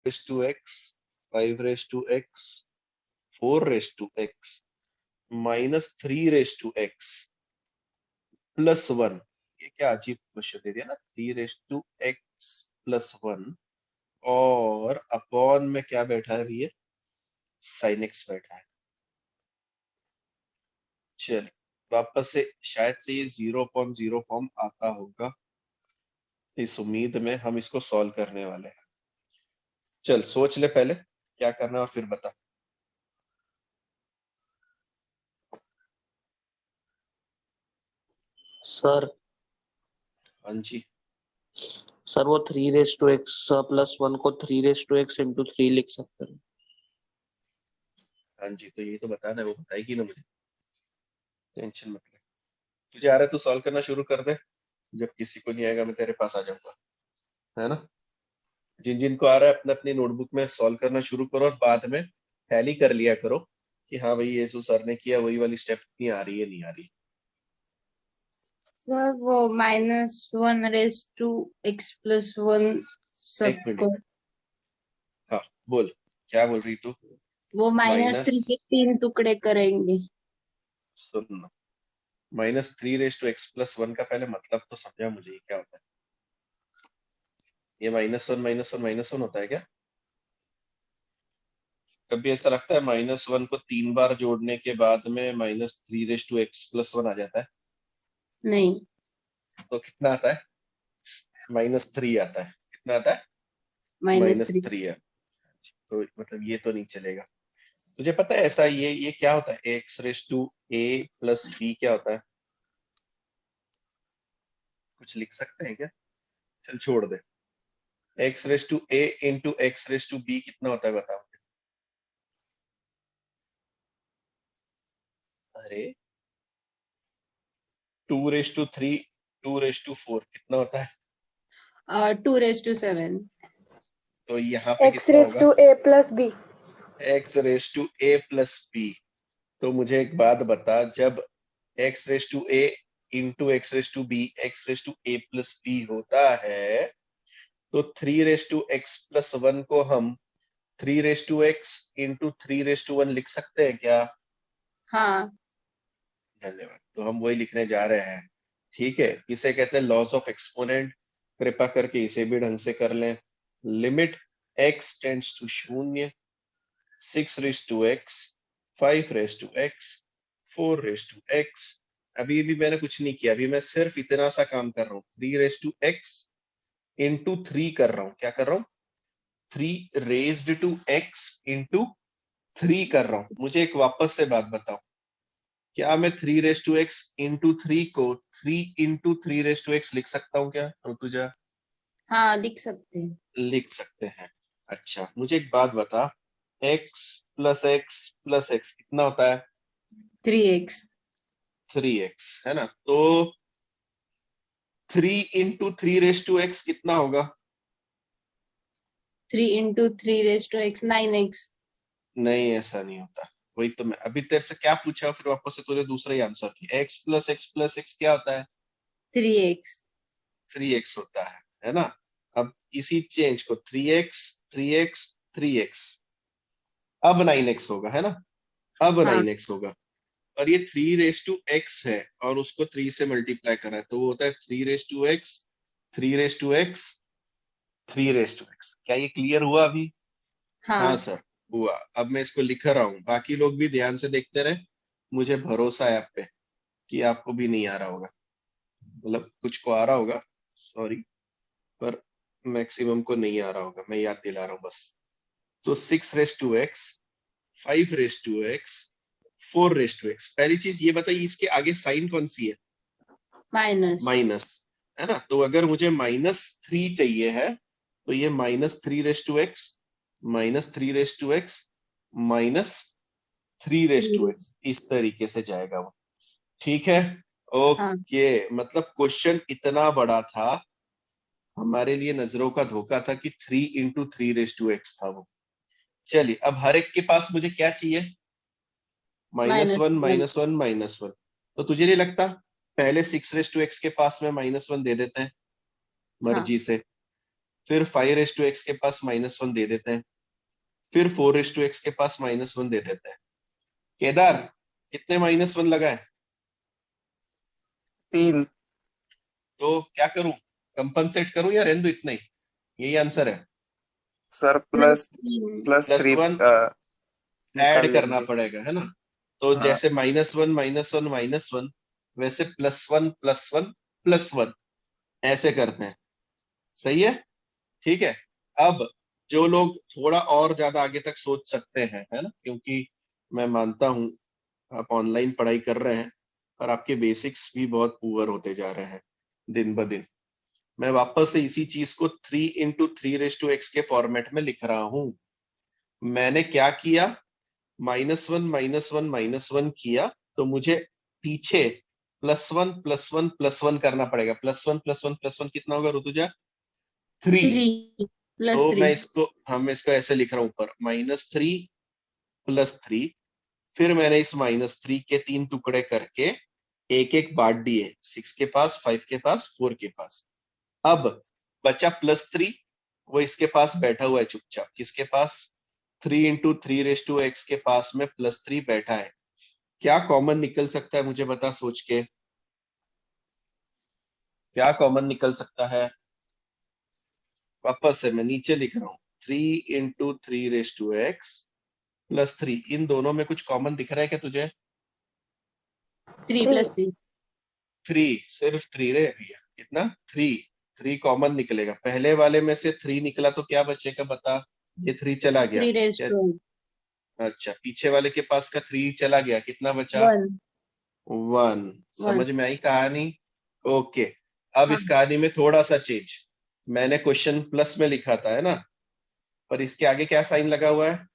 raise to x, 5 raise to x, 4 raise to x, -3 raise to x +1। ये क्या अजीब क्वेश्चन दे दिया ना, 3 रेस टू एक्स +1, और अपॉन में क्या बैठा है भैया? sin x बैठा है। चलिए वापस से, शायद से ये 0/0 फॉर्म आता होगा, इस उम्मीद में हम इसको सॉल्व करने वाले हैं। चल सोच ले पहले क्या करना है और फिर बता। सर हाँ जी, सर वो 3 रेस टू x +1 को 3 रेस टू x इंटू 3 लिख सकते हैं। हाँ जी, तो यही तो बताना है, वो बताएगी ना मुझे, टेंशन मत ले। तुझे आ रहा है तो सॉल्व करना शुरू कर दे, जब किसी को नहीं आएगा मैं तेरे पास आ जाऊंगा, है ना? जिन जिन को आ रहा है अपने अपनी नोटबुक में सॉल्व करना शुरू करो, और बाद में टैली कर लिया करो कि हाँ भाई ये जो सर ने किया वही वाली स्टेप नहीं आ रही है, नहीं आ रही। सर वो -1 रेस टू x +1 एक सबको, मिनट, हाँ बोल, क्या बोल रही तू? वो माइनस, -3 के 3 टुकड़े करेंगे। सुन, -3 रेस टू x +1 का पहले मतलब तो समझा मुझे, ये क्या होता है? ये -1 -1 -1 होता है क्या? कभी ऐसा लगता है -1 को 3 बार जोड़ने के बाद में -3 x+1 आ जाता है? नहीं, तो कितना आता है? -3 आता है। कितना आता है? -3। -3 है। तो मतलब ये तो नहीं चलेगा। तुझे पता है ऐसा ये क्या होता है? x⁴a+b क्या होता है? कुछ लिख सकते हैं क्या? चल छोड़ दे। x⁴a इंटू x⁵b कितना होता है बताओ? अरे 2⁵3 2⁴ कितना होता है? 2:7। तो यहाँ पे एक्स कितना रेस होगा? To a plus b. x⁴a+b। तो मुझे एक बात बता, जब x⁴a इंटू x⁵b x⁴a+b होता है, तो 3x+1 को हम 3x इंटू 3:1 लिख सकते हैं क्या? हाँ, धन्यवाद। तो हम वही लिखने जा रहे हैं। ठीक है, इसे कहते हैं लॉज ऑफ एक्सपोनेंट। कृपा करके इसे भी ढंग से कर लें। Limit x tends to 0, 6x, 5x, 4x। अभी भी मैंने कुछ नहीं किया, अभी मैं सिर्फ इतना सा काम कर रहा हूँ। 3x इंटू 3 कर रहा हूँ। क्या कर रहा हूँ? 3 raised to x इंटू 3 कर रहा हूँ। मुझे एक वापस से बात बताओ, क्या मैं 3x इंटू 3 को 3 इंटू 3x लिख सकता हूँ क्या ऋतुजा? हाँ, लिख सकते हैं। लिख सकते हैं। अच्छा, मुझे एक बात बता, x plus x plus x कितना होता है? 3x। 3x है ना? तो 3 इंटू 3x कितना होगा? 3 इंटू 3x 9x। नहीं, ऐसा नहीं होता। वही तो मैं अभी तेरे से क्या पूछा, फिर वापस से तुझे दूसरा ही आंसर दिया। x plus x plus x क्या होता है? 3x। 3x होता है ना? अब इसी चेंज को 3x 3x 3x, अब 9x होगा, है ना? अब हाँ, 9x होगा। और ये 3x है और उसको 3 से मल्टीप्लाई करा है, तो वो होता है 3x 3x 3x। क्या ये क्लियर हुआ अभी? हाँ हाँ, सर, हुआ। अब मैं इसको लिख रहा हूँ, बाकी लोग भी ध्यान से देखते रहे। मुझे भरोसा है आप पे कि आपको भी नहीं आ रहा होगा, मतलब कुछ को आ रहा होगा, सॉरी, पर मैक्सिमम को नहीं आ रहा होगा। मैं याद दिला रहा हूँ बस। तो 6x 5x 4x। पहली चीज ये बताइए, इसके आगे साइन कौन सी है? माइनस। माइनस, है ना? तो अगर मुझे -3 चाहिए है, तो ये -3x -3x -3x इस तरीके से जाएगा वो। ठीक है, हाँ, ओके। मतलब क्वेश्चन इतना बड़ा था, हमारे लिए नजरों का धोखा था कि 3 इंटू 3x था वो। चलिए, अब हर एक के पास मुझे क्या चाहिए? -1 -1। -1 -1। तो तुझे नहीं लगता पहले 6x के पास में -1 दे देते हैं हाँ, मर्जी से, फिर 5x के पास -1 दे देते हैं, फिर 4x के पास -1 दे देते हैं? केदार, कितने -1 लगाए? 3। तो क्या करूं, कंपनसेट करूं या रहने दो इतना ही? यही आंसर है। सर नहीं, प्लस 3। प्लस प्लस 3 1 ऐड निकाल करना लेंगे। पड़ेगा, है ना? तो हाँ। जैसे -1 -1 -1, वैसे +1 +1 +1 ऐसे करते हैं। सही है? ठीक है। अब जो लोग थोड़ा और ज्यादा आगे तक सोच सकते हैं, है ना, क्योंकि मैं मानता हूं आप ऑनलाइन पढ़ाई कर रहे हैं और आपके बेसिक्स भी बहुत पुअर होते जा रहे हैं दिन ब दिन। मैं वापस से इसी चीज को 3 इंटू 3x के फॉर्मेट में लिख रहा हूं। मैंने क्या किया? -1 -1 किया, तो मुझे पीछे +1 +1 +1 करना पड़ेगा। +1 +1 +1 कितना होगा ऋतुजा? 3। 3 तो मैं +3। इसको हम इसको ऐसे लिख रहा हूं ऊपर, -3 +3। फिर मैंने इस -3 के 3 टुकड़े करके एक एक बांट दिए, 6 के पास, 5 के पास, 4 के पास। अब बचा +3, वो इसके पास बैठा हुआ है चुपचाप। किसके पास? 3 इंटू 3x के पास में +3 बैठा है। क्या कॉमन निकल सकता है मुझे बता सोच के, क्या कॉमन निकल सकता है? वापस से मैं नीचे लिख रहा हूं, 3 इंटू 3x +3, इन दोनों में कुछ कॉमन दिख रहा है क्या तुझे? 3 plus 3. 3, सिर्फ 3 रे भैया, कितना? 3 कॉमन निकलेगा। पहले वाले में से 3 निकला तो क्या बचेगा बता? ये 3 चला गया 3 raised क्या? to 8. अच्छा, पीछे वाले के पास का 3 चला गया, कितना बचा? 1. 1। 1. समझ में आई कहानी? ओके। अब हाँ. इस कहानी में थोड़ा सा चेंज, मैंने क्वेश्चन प्लस में लिखा था, है ना? पर इसके आगे क्या साइन लगा हुआ है?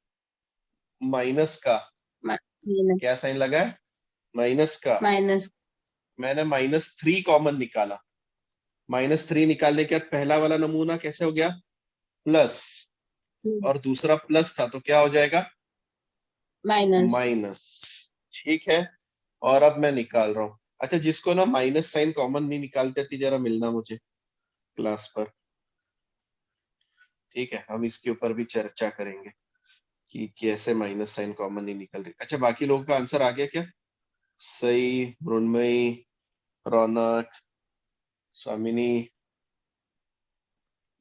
माइनस का। Minus. क्या साइन लगा है? माइनस का। Minus. मैंने -3 कॉमन निकाला। -3 निकालने के बाद पहला वाला नमूना कैसे हो गया? प्लस, 2. और दूसरा प्लस था तो क्या हो जाएगा? Minus. माइनस। ठीक है, और अब मैं निकाल रहा हूं। अच्छा, जिसको ना माइनस साइन कॉमन नहीं निकालते थे, जरा मिलना मुझे क्लास पर। ठीक है, हम इसके ऊपर भी चर्चा करेंगे कि कैसे माइनस साइन कॉमन नहीं निकल रही। अच्छा, बाकी लोगों का आंसर आ गया क्या? सही, मृण्मयी, रौनक, स्वामिनी,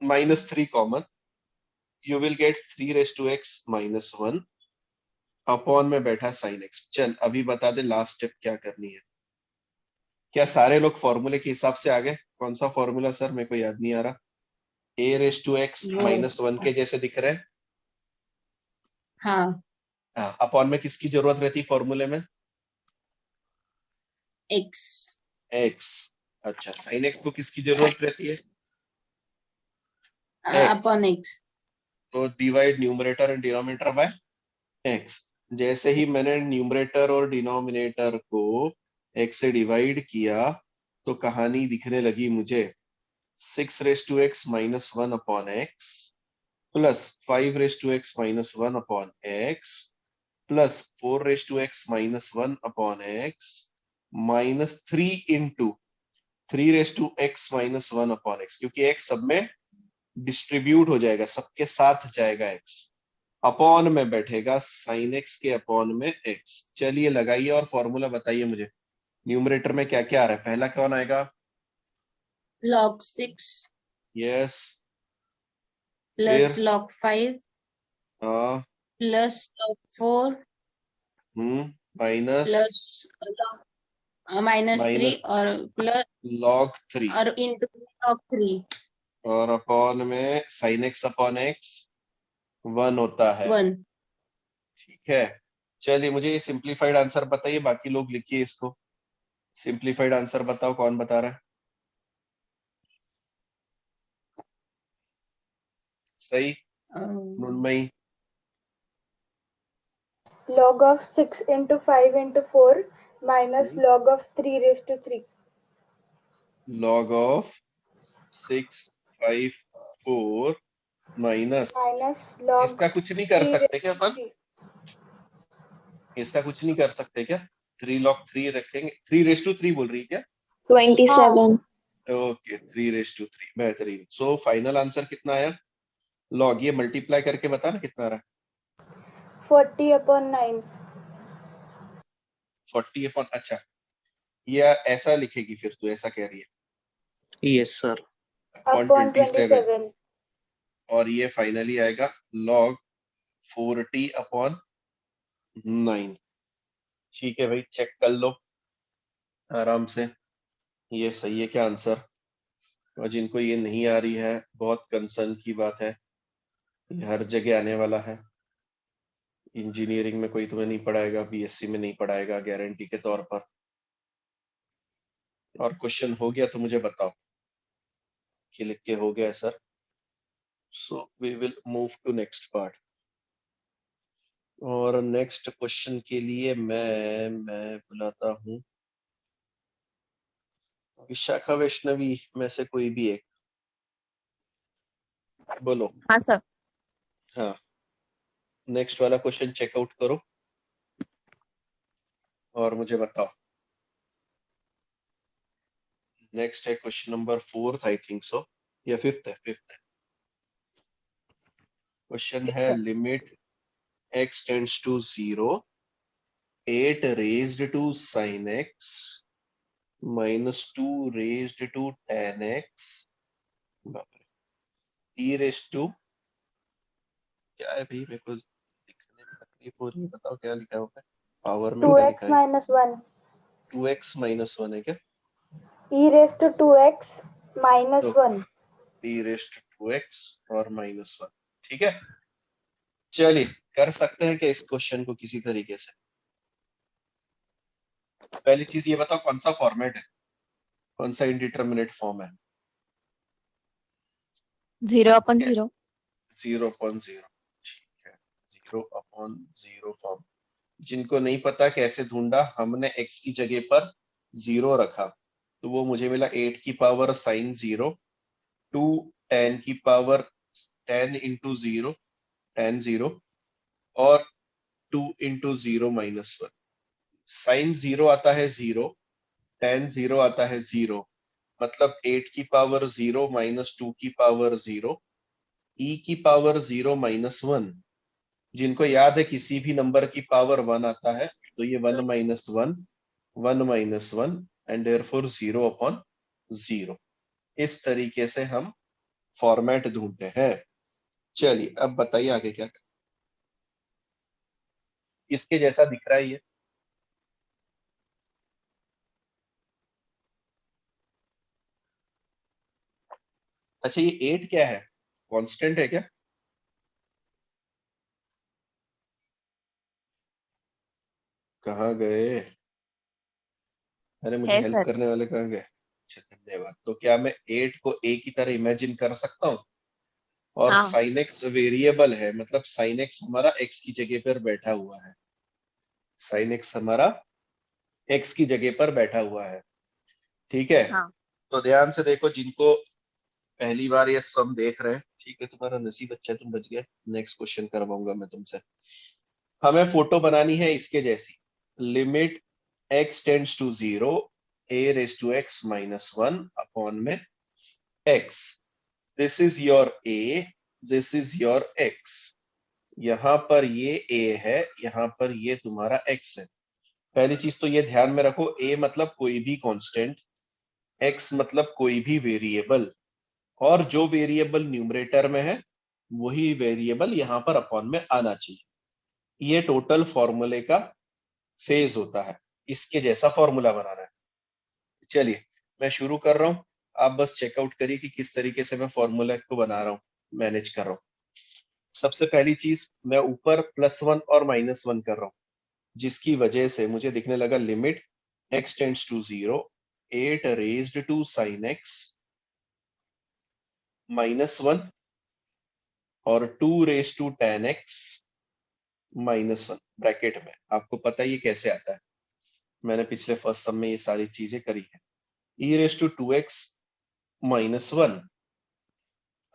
-3 common, you will gate 3 raised to x -1 upon में बैठा sin x। चल अभी बता दे लास्ट स्टेप क्या करनी है। क्या सारे लोग फॉर्मूले के हिसाब से आ गए? कौन सा फॉर्मूला सर, मेरे को याद नहीं आ रहा। a⁻x वो. -1 के जैसे दिख रहे हैं। हाँ. हाँ, अपॉन में किसकी जरूरत रहती फॉर्मूले में? X. x। अच्छा, sin x को किसकी जरूरत रहती है? x। Upon X. तो divide numerator and denominator by x। जैसे ही मैंने न्यूमरेटर और डिनोमिनेटर को x से डिवाइड किया तो कहानी दिखने लगी मुझे 6 raised to x -1 upon x plus 5 raised to x -1 upon x plus 4 raised to x -1 upon x -3 into 3 raised to x -1 upon x, क्योंकि x सब में डिस्ट्रीब्यूट हो जाएगा, सबके साथ जाएगा x, अपॉन में बैठेगा साइन x के अपॉन में x। चलिए लगाइए और फॉर्मूला बताइए मुझे। न्यूमरेटर में क्या क्या आ रहा है? पहला कौन आएगा? Log 6 yes. plus फिर log 5 हाँ। plus log 4 minus plus log -3 minus और plus log 3 और into log 3. और अपॉन में साइन x अपॉन x 1 होता है। 1. ठीक है, चलिए मुझे ये सिंप्लीफाइड आंसर बताइए, बाकी लोग लिखिए इसको। सिंप्लीफाइड आंसर बताओ, कौन बता रहा है? सही, Mrinmayi. log of 6 into 5 into 4 minus log of 3 raised to 3. log of 6 5 4 minus, Minus log इसका कुछ नहीं कर 3 सकते raised क्या to अपन? 3. इसका कुछ नहीं कर सकते क्या? 3 log 3 रखेंगे। 3 raised to 3 बोल रही है क्या? 27. ओके, 3 raised to 3, बेहतरीन। सो फाइनल आंसर कितना आया? लॉग, ये मल्टीप्लाई करके बता ना कितना आ रहा है। 40 upon 9. 40 अपॉन, अच्छा ये ऐसा लिखेगी फिर, तू ऐसा कह रही है यस सर। Upon Upon 27, 27. और ये फाइनली आएगा लॉग 40 अपॉन 9। ठीक है भाई, चेक कर लो आराम से, ये सही है क्या आंसर? और जिनको ये नहीं आ रही है, बहुत कंसर्न की बात है, ये हर जगह आने वाला है। इंजीनियरिंग में कोई तुम्हें नहीं पढ़ाएगा, बीएससी में नहीं पढ़ाएगा गारंटी के तौर पर। और क्वेश्चन हो गया तो मुझे बताओ कि लिख के हो गया sir. So we will move to next part. और नेक्स्ट क्वेश्चन के लिए मैं बुलाता हूँ विशाखा वैष्णवी में से कोई भी एक, बोलो। हाँ सर. हाँ, नेक्स्ट वाला क्वेश्चन चेकआउट करो और मुझे बताओ। नेक्स्ट है question number 4 I think so, या 5th है, 5th है। क्वेश्चन है limit x tends to 0 8 raised to sin x -2 raised to tan x e raised to, क्या है भाई, मेरे को दिखने में लग पूरी बताओ क्या लिखा है वहाँ पे, पावर में टू क्या एक्स लिखा है? Minus one 2x minus one है क्या? E raise to two x minus तो one e raised to x और माइनस वन, ठीक है। चलिए कर सकते हैं क्या इस क्वेश्चन को किसी तरीके से। पहली चीज ये बताओ कौन सा फॉर्मेट है, कौन सा इंडिटरमिनेट फॉर्म है? 0/0 0/0, ठीक है, 0/0 फॉर्म। जिनको नहीं पता कैसे ढूंढा, हमने x की जगह पर 0 रखा तो वो मुझे मिला 8 की पावर साइन 0 टू 10 की पावर 10 इंटू 0 10 0 और 2 इंटू 0 माइनस 1। साइन 0 आता है 0, 10 0 आता है 0, मतलब 8 की पावर 0 माइनस 2 की पावर 0, e की पावर 0 माइनस 1। जिनको याद है किसी भी नंबर की पावर 1 आता है तो ये 1 माइनस 1, 1 माइनस 1 एंड देयरफॉर 0/0। इस तरीके से हम फॉर्मेट ढूंढते हैं। चलिए अब बताइए आगे क्या करें। इसके जैसा दिख रहा है ये? अच्छा ये 8 क्या है, कांस्टेंट है क्या? कहाँ गए? अरे मुझे है हेल्प सर। करने वाले कहाँ गए? अच्छा धन्यवाद। तो क्या मैं 8 को a की तरह इमेजिन कर सकता हूँ? और हाँ। साइन एक्स वेरिएबल है, मतलब साइन एक्स हमारा x की जगह पर बैठा हुआ है, साइन एक्स हमारा x की जगह पर बैठा हुआ है, ठीक है। हाँ। तो ध्यान से देखो, जिनको पहली बार ये सम देख रहे हैं, ठीक है, तुम्हारा नसीब अच्छा है, तुम बच गए। नेक्स्ट क्वेश्चन करवाऊंगा मैं तुमसे। हमें फोटो बनानी है इसके जैसी, limit x tends to 0 a raise to x minus 1 upon में x। This is your a, this is your x। यहां पर ये a है, यहां पर ये तुम्हारा x है। पहली चीज तो ये ध्यान में रखो, a मतलब कोई भी कांस्टेंट, x मतलब कोई भी वेरिएबल, और जो वेरिएबल न्यूमरेटर में है वही वेरिएबल यहां पर अपॉन में आना चाहिए। ये टोटल फॉर्मूले का फेज होता है, इसके जैसा फॉर्मूला बनाना है। चलिए मैं शुरू कर रहा हूं, आप बस चेकआउट करिए कि किस तरीके से मैं फॉर्मूला को बना रहा हूं, मैनेज कर रहा हूं। सबसे पहली चीज, मैं ऊपर +1 और -1 कर रहा हूं, जिसकी वजह से मुझे दिखने लगा limit x tends to 0 8 raised to sine x -1 और 2 रेज टू tan x -1 ब्रैकेट में। आपको पता है ये कैसे आता है, मैंने पिछले फर्स्ट सम में ये सारी चीजें करी है। e raise to 2x -1।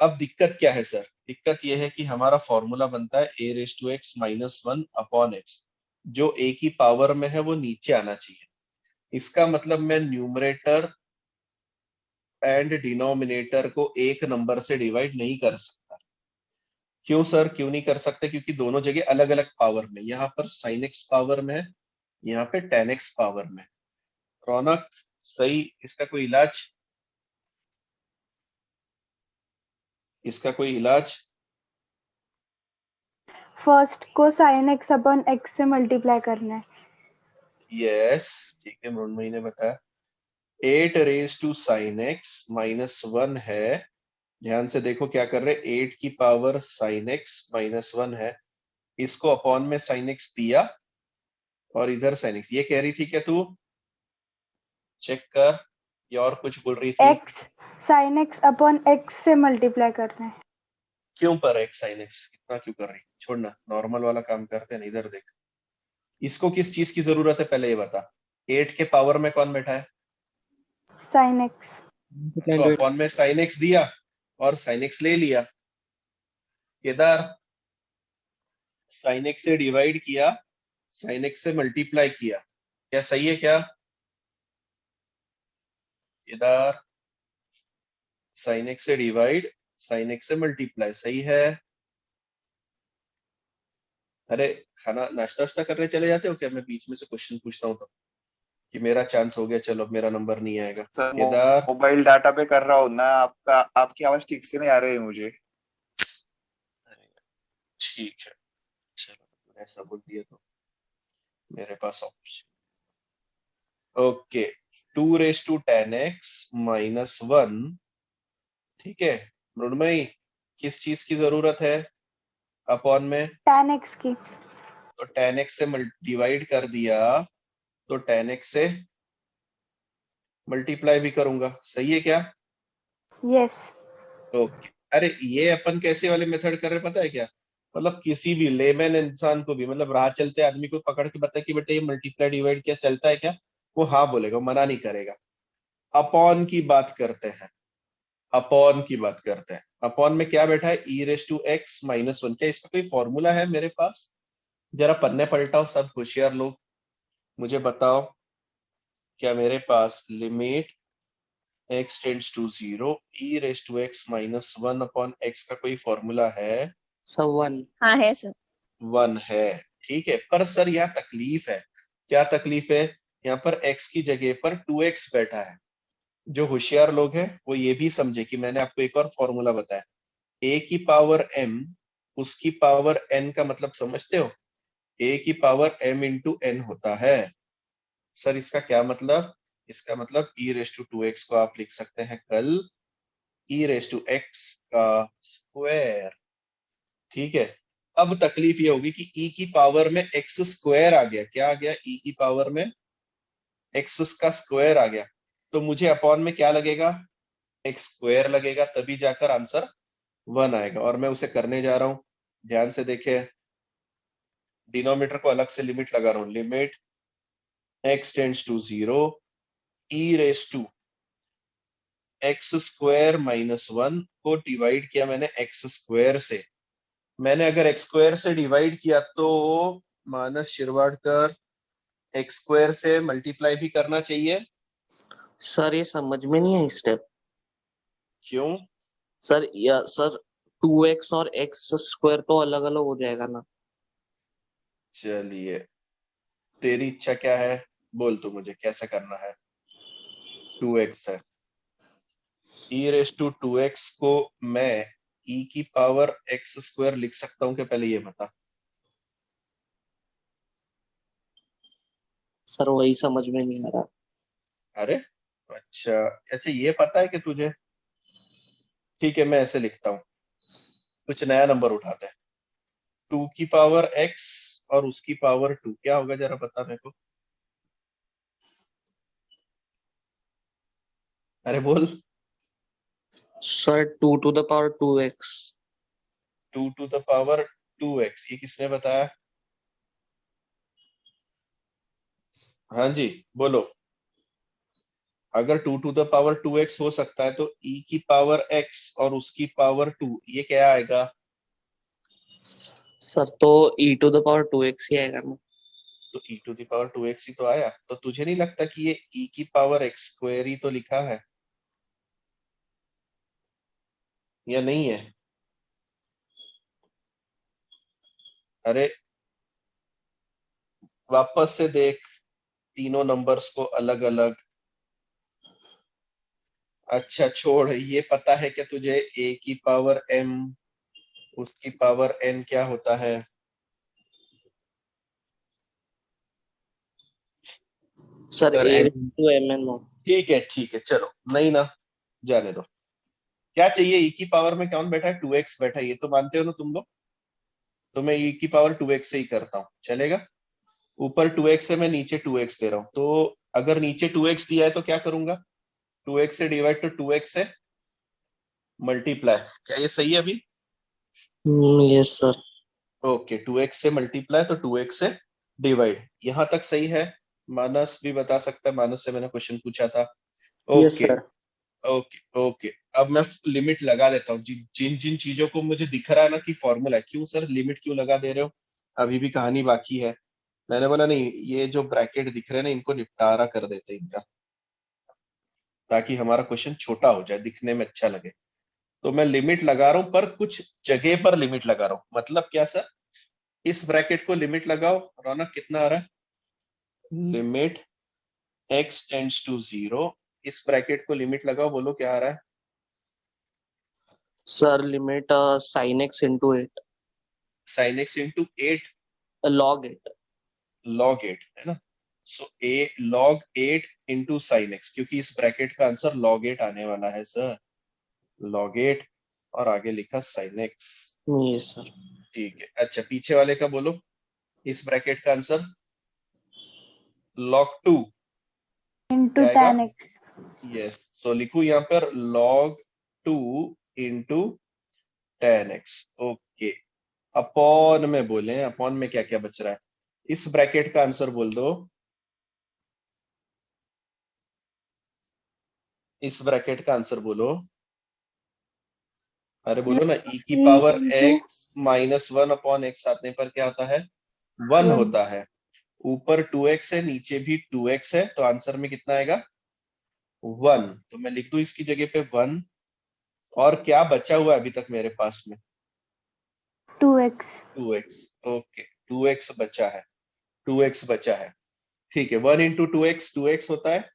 अब दिक्कत क्या है सर? दिक्कत यह है कि हमारा फॉर्मूला बनता है a raise to x -1 upon x, जो a की पावर में है वो नीचे आना चाहिए। इसका मतलब मैं न्यूमरेटर एंड डिनोमिनेटर को एक नंबर से डिवाइड नहीं कर सकता। क्यों सर, क्यों नहीं कर सकते? क्योंकि दोनों जगह अलग अलग पावर में, यहाँ पर साइन एक्स पावर में है, यहाँ पे tan x पावर में। रौनक सही, इसका कोई इलाज? इसका कोई इलाज? फर्स्ट को साइन एक्स अपॉन एक्स से मल्टीप्लाई करना है। यस, ठीक है, मृण्मयी ने बताया। 8 रेज टू साइन एक्स -1 है, ध्यान से देखो क्या कर रहे, 8 की पावर साइन एक्स -1 है, इसको अपॉन में साइन एक्स दिया और इधर साइन एक्स। ये कह रही थी क्या तू? चेक कर, ये और कुछ बोल रही थी? X sine x upon x से मल्टीप्लाई करना है। क्यों पर एक्स साइन एक्स इतना क्यों कर रही? छोड़ना, नॉर्मल वाला काम करते हैं। इधर देख, इसको किस चीज की जरूरत है पहले ये बता। 8 के पावर में कौन बैठा है? Sine x. तो अपॉन में साइन एक्स दिया और साइन एक्स ले लिया। केदार, साइन एक्स से डिवाइड किया, साइन एक्स से मल्टीप्लाई किया, क्या सही है क्या? केदार, साइन एक्स से डिवाइड, साइन एक्स से मल्टीप्लाई, सही है? अरे खाना नाश्ता वाश्ता करने चले जाते हो क्या? मैं बीच में से क्वेश्चन पूछता हूँ तो, कि मेरा चांस हो गया, चलो अब मेरा नंबर नहीं आएगा। सर केदार, मोबाइल डाटा पे कर रहा हूँ ना, आपकी आवाज ठीक से नहीं आ रही है मुझे। ठीक है, चलो ऐसा बोल दिया तो मेरे पास option, okay, 2 raised to 10x minus 1, ठीक है। मृण्मयी, किस चीज की जरूरत है अपॉन में? tan x की। तो 10x से डिवाइड कर दिया, तो 10x से मल्टीप्लाई भी करूंगा, सही है क्या? यस। ओके। अरे ये अपन कैसे वाले मेथड कर रहे हैं पता है क्या? मतलब किसी भी लेमैन इंसान को भी, मतलब राह चलते आदमी को पकड़ के बता कि बेटा ये मल्टीप्लाई डिवाइड क्या चलता है क्या, वो हाँ बोलेगा, मना नहीं करेगा। अपॉन की बात करते हैं, अपॉन की बात करते हैं। अपॉन में क्या बैठा है? e⁻x−1। क्या इसका कोई फॉर्मूला है मेरे पास? जरा पन्ने पलटाओ सब होशियार लोग, मुझे बताओ, क्या मेरे पास limit x tends to 0 e⁻x−1 upon x का कोई फॉर्मूला है? सर 1। हाँ है सर। 1 है, ठीक है। पर सर यहाँ तकलीफ है, क्या तकलीफ है? यहाँ पर x की जगह पर 2x बैठा है। जो होशियार लोग हैं वो ये भी समझे कि मैंने आपको एक और फॉर्मूला बताया, a की पावर m, उसकी पावर n का मतलब समझते हो? a की पावर m इंटू n होता है। सर इसका क्या मतलब? इसका मतलब e⁻2x को आप लिख सकते हैं कल e⁻x का स्क्वायर, ठीक है। अब तकलीफ ये होगी कि e की पावर में x स्क्वायर आ गया, क्या आ गया? e की पावर में x का स्क्वायर आ गया, तो मुझे अपॉन में क्या लगेगा? x स्क्वायर लगेगा, तभी जाकर आंसर 1 आएगा। और मैं उसे करने जा रहा हूं, ध्यान से देखे, डिनोमिनेटर को अलग से लिमिट लगा रहा हूं, limit x tends to 0 e⁻x² को डिवाइड किया मैंने x स्क्वायर से। मैंने अगर x स्क्वायर से डिवाइड किया तो मानस शिरवाडकर x स्क्वायर से मल्टीप्लाई भी करना चाहिए। सर ये समझ में नहीं है स्टेप। क्यों? सर 2x और x स्क्वायर तो अलग अलग हो जाएगा ना। चलिए, तेरी इच्छा क्या है, बोल तू मुझे कैसे करना है। 2x है, e⁻2x को मैं e की पावर x² लिख सकता हूं क्या, पहले ये बता। सर वही समझ में नहीं आ रहा। अरे अच्छा अच्छा, ये पता है कि तुझे? ठीक है, मैं ऐसे लिखता हूँ, कुछ नया नंबर उठाते हैं। 2 की पावर x और उसकी पावर 2 क्या होगा, जरा बता मेरे को। अरे बोल। Sir 2 to the power 2x। 2 to the power 2x, ये किसने बताया? हाँ जी बोलो। अगर 2 to the power 2x हो सकता है तो e की पावर x और उसकी पावर 2, ये क्या आएगा? सर तो e to the power 2x ही आएगा ना। तो e to the power 2x ही तो आया, तो तुझे नहीं लगता कि ये e की पावर x² ही तो लिखा है, या नहीं है? अरे वापस से देख तीनों नंबर्स को अलग अलग। अच्छा छोड़, ये पता है क्या तुझे a की पावर m उसकी पावर n क्या होता है? Sir sir a n, raised to mn हो। ठीक है चलो, नहीं ना, जाने दो। क्या चाहिए? e की पावर में कौन बैठा है? 2x बैठा है, ये तो मानते हो ना तुम लोग। तो मैं e की पावर 2x से ही करता हूँ, चलेगा? ऊपर 2x है, मैं नीचे 2x दे रहा हूँ, तो अगर नीचे 2x दिया है तो क्या करूंगा? 2x से डिवाइड, तो 2x से मल्टीप्लाई, क्या ये सही है अभी? Yes sir. ओके, 2x से मल्टीप्लाई तो 2x से डिवाइड, यहां तक सही है? मानस भी बता सकता है, मानस से मैंने क्वेश्चन पूछा था। Yes okay sir. Okay okay, अब मैं लिमिट लगा देता हूँ। जिन जिन चीजों को मुझे दिख रहा है ना कि फॉर्मूला है, क्यों सर लिमिट क्यों लगा दे रहे हो? अभी भी कहानी बाकी है। मैंने बोला नहीं, ये जो ब्रैकेट दिख रहे हैं ना, इनको निपटारा कर देते हैं इनका, ताकि हमारा क्वेश्चन छोटा हो जाए, दिखने में अच्छा लगे। तो मैं लिमिट लगा रहा हूं, पर कुछ जगह पर लिमिट लगा रहा हूं। मतलब क्या सर? इस ब्रैकेट को लिमिट लगाओ, रौनक कितना आ रहा है? लिमिट x टेंड्स टू 0, इस ब्रैकेट को लिमिट लगाओ, बोलो क्या आ रहा है? Sir limit sin x into 8। sin x into 8। log 8. log 8 है ना। सो ए log 8 इंटू साइन एक्स, क्योंकि इस ब्रैकेट का आंसर log 8 आने वाला है सर, log 8 और आगे लिखा sin x। Yes sir. ठीक है, अच्छा पीछे वाले का बोलो, इस ब्रैकेट का आंसर log 2 into क्या आएगा? tan x. यस, सो लिखू यहाँ पर log 2 into tan x। Okay, upon में बोले, अपॉन में क्या क्या बच रहा है, इस ब्रैकेट का आंसर बोल दो, इस ब्रैकेट का आंसर बोलो, अरे बोलो ना, e की power x minus 1 upon x आने पर क्या होता है, 1 होता है। ऊपर 2x है, नीचे भी 2x है, तो आंसर में कितना आएगा, 1। तो मैं लिख दूं इसकी जगह पे 1, और क्या बचा हुआ है अभी तक मेरे पास में, 2x. 2x। ओके, 2x बचा है, 2x बचा है। ठीक है, 1 इंटू 2x 2x होता है,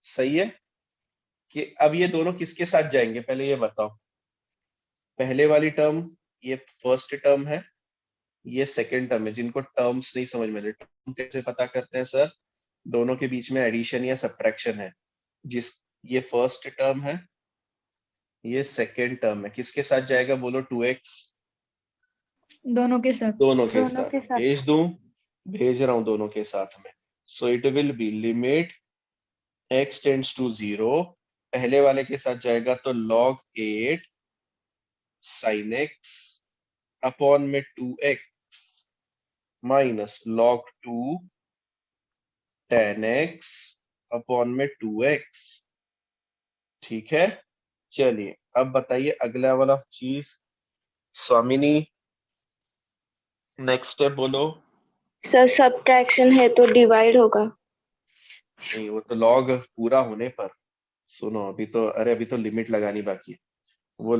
सही है। कि अब ये दोनों किसके साथ जाएंगे पहले ये बताओ, पहले वाली टर्म ये फर्स्ट टर्म है, ये सेकंड टर्म है। जिनको टर्म्स नहीं समझ में आ रहे, टर्म कैसे पता करते हैं सर, दोनों के बीच में एडिशन या सब्ट्रैक्शन है। जिस ये फर्स्ट टर्म है, ये सेकंड टर्म है, किसके साथ जाएगा बोलो, 2x दोनों के साथ। दोनों के दोनों साथ। के साथ. भेज दूं, भेज रहा हूं दोनों के साथ में। So it will be limit x tends to 0, पहले वाले के साथ जाएगा तो log 8 sin x अपॉन में 2x minus log 2 tan x upon में 2x। ठीक है, चलिए अब बताइए अगला वाला चीज, स्वामिनी नेक्स्ट स्टेप बोलो। सर सब्ट्रैक्शन है तो डिवाइड होगा. नहीं, वो तो log पूरा होने पर, सुनो अभी तो, अरे अभी तो लिमिट लगानी बाकी है। वो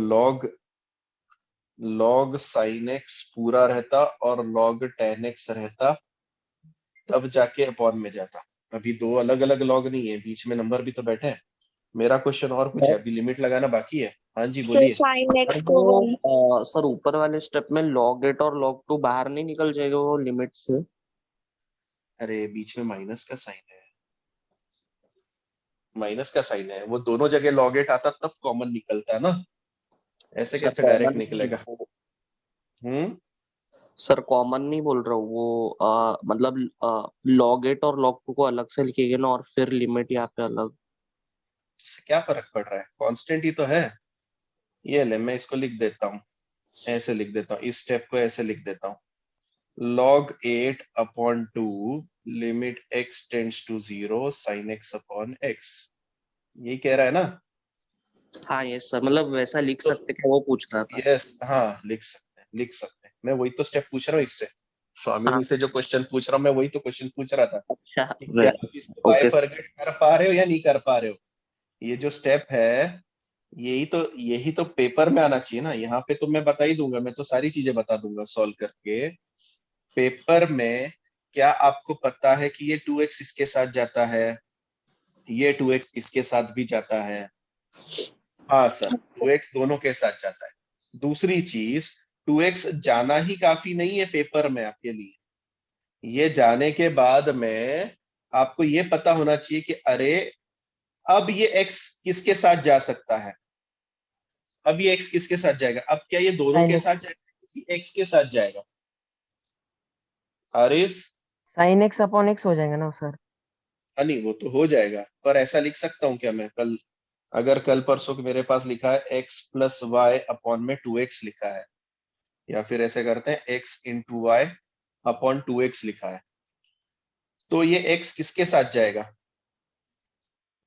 log sin x पूरा रहता और log tan x रहता, तब जाके अपॉन में जाता। अभी दो अलग अलग log नहीं है, बीच में नंबर भी तो बैठे हैं। मेरा क्वेश्चन और कुछ है, अभी लिमिट लगाना बाकी है। हाँ जी तो बोलिए। sin x सर को वो सर ऊपर वाले स्टेप में log 8 और log 2 बाहर नहीं निकल जाएगा वो लिमिट से? अरे बीच में माइनस का साइन है, माइनस का साइन है, वो दोनों जगह log 8 आता तब कॉमन निकलता है ना, ऐसे सर कैसे डायरेक्ट कॉमन निकलेगा। सर कॉमन नहीं बोल रहा हूँ वो मतलब log 8 और log 2 को अलग से लिखेंगे ना, और फिर लिमिट यहाँ पे अलग। इससे क्या फर्क पड़ रहा है, कांस्टेंट ही तो है। ये ले, मैं इसको लिख देता हूँ, ऐसे लिख देता हूँ, इस स्टेप को ऐसे लिख देता हूँ, log 8 upon 2 limit x tends to 0 sin x upon x, यही कह रहा है ना। हाँ ये सर, मतलब वैसा लिख तो सकते क्या, वो पूछ रहा था। यस, हाँ लिख सकते हैं, लिख सकते हैं। मैं वही तो स्टेप पूछ रहा हूँ इससे, स्वामिनी हाँ से जो क्वेश्चन पूछ रहा हूँ मैं, वही तो क्वेश्चन पूछ रहा था अच्छा कि क्या आप इसको बाय ओके। फॉरगेट कर पा रहे हो या नहीं कर पा रहे हो। ये जो स्टेप है, यही तो पेपर में आना चाहिए ना। यहाँ पे तो मैं बता ही दूंगा, मैं तो सारी चीजें बता दूंगा सॉल्व करके। पेपर में क्या आपको पता है कि ये 2x इसके साथ जाता है, ये 2x इसके साथ भी जाता है। हाँ सर, 2x दोनों के साथ जाता है। दूसरी चीज, 2x जाना ही काफी नहीं है पेपर में आपके लिए, ये जाने के बाद में आपको ये पता होना चाहिए कि अरे अब ये x किसके साथ जा सकता है, अब ये x किसके साथ जाएगा, अब क्या ये दोनों sin के x. साथ जाएगा कि x के साथ जाएगा। Haris, sin x upon x हो जाएगा ना सर? नहीं वो तो हो जाएगा, पर ऐसा लिख सकता हूँ क्या मैं, कल अगर कल परसों के मेरे पास लिखा है x प्लस वाई अपॉन में 2x लिखा है, या फिर ऐसे करते हैं x into y upon 2x लिखा है, तो ये x किसके साथ जाएगा,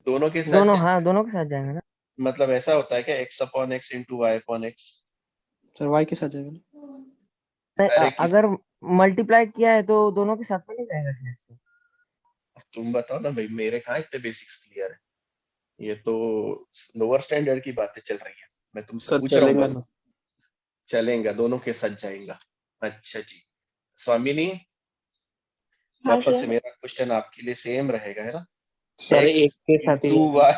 दोनों के साथ दोनों, हाँ जाएगा। दोनों के साथ जाएंगे ना. मतलब ऐसा होता है क्या, x upon x into y upon x। Sir y के साथ जाएगा ना। अरे किस, अगर मल्टीप्लाई किया है तो दोनों के साथ में नहीं जाएगा शायद से. तुम बताओ ना भाई, मेरे कहाँ इतने बेसिक्स क्लियर है, ये तो लोअर स्टैंडर्ड की बातें चल रही है, मैं तुमसे सर पूछ रहा हूँ चलेगा बस। ना। चलेगा, दोनों के साथ जाएगा। अच्छा जी, स्वामिनी हाँ वापस से सर. मेरा क्वेश्चन आपके लिए सेम रहेगा, है ना। सर x एक के साथ ही इंटू वाई,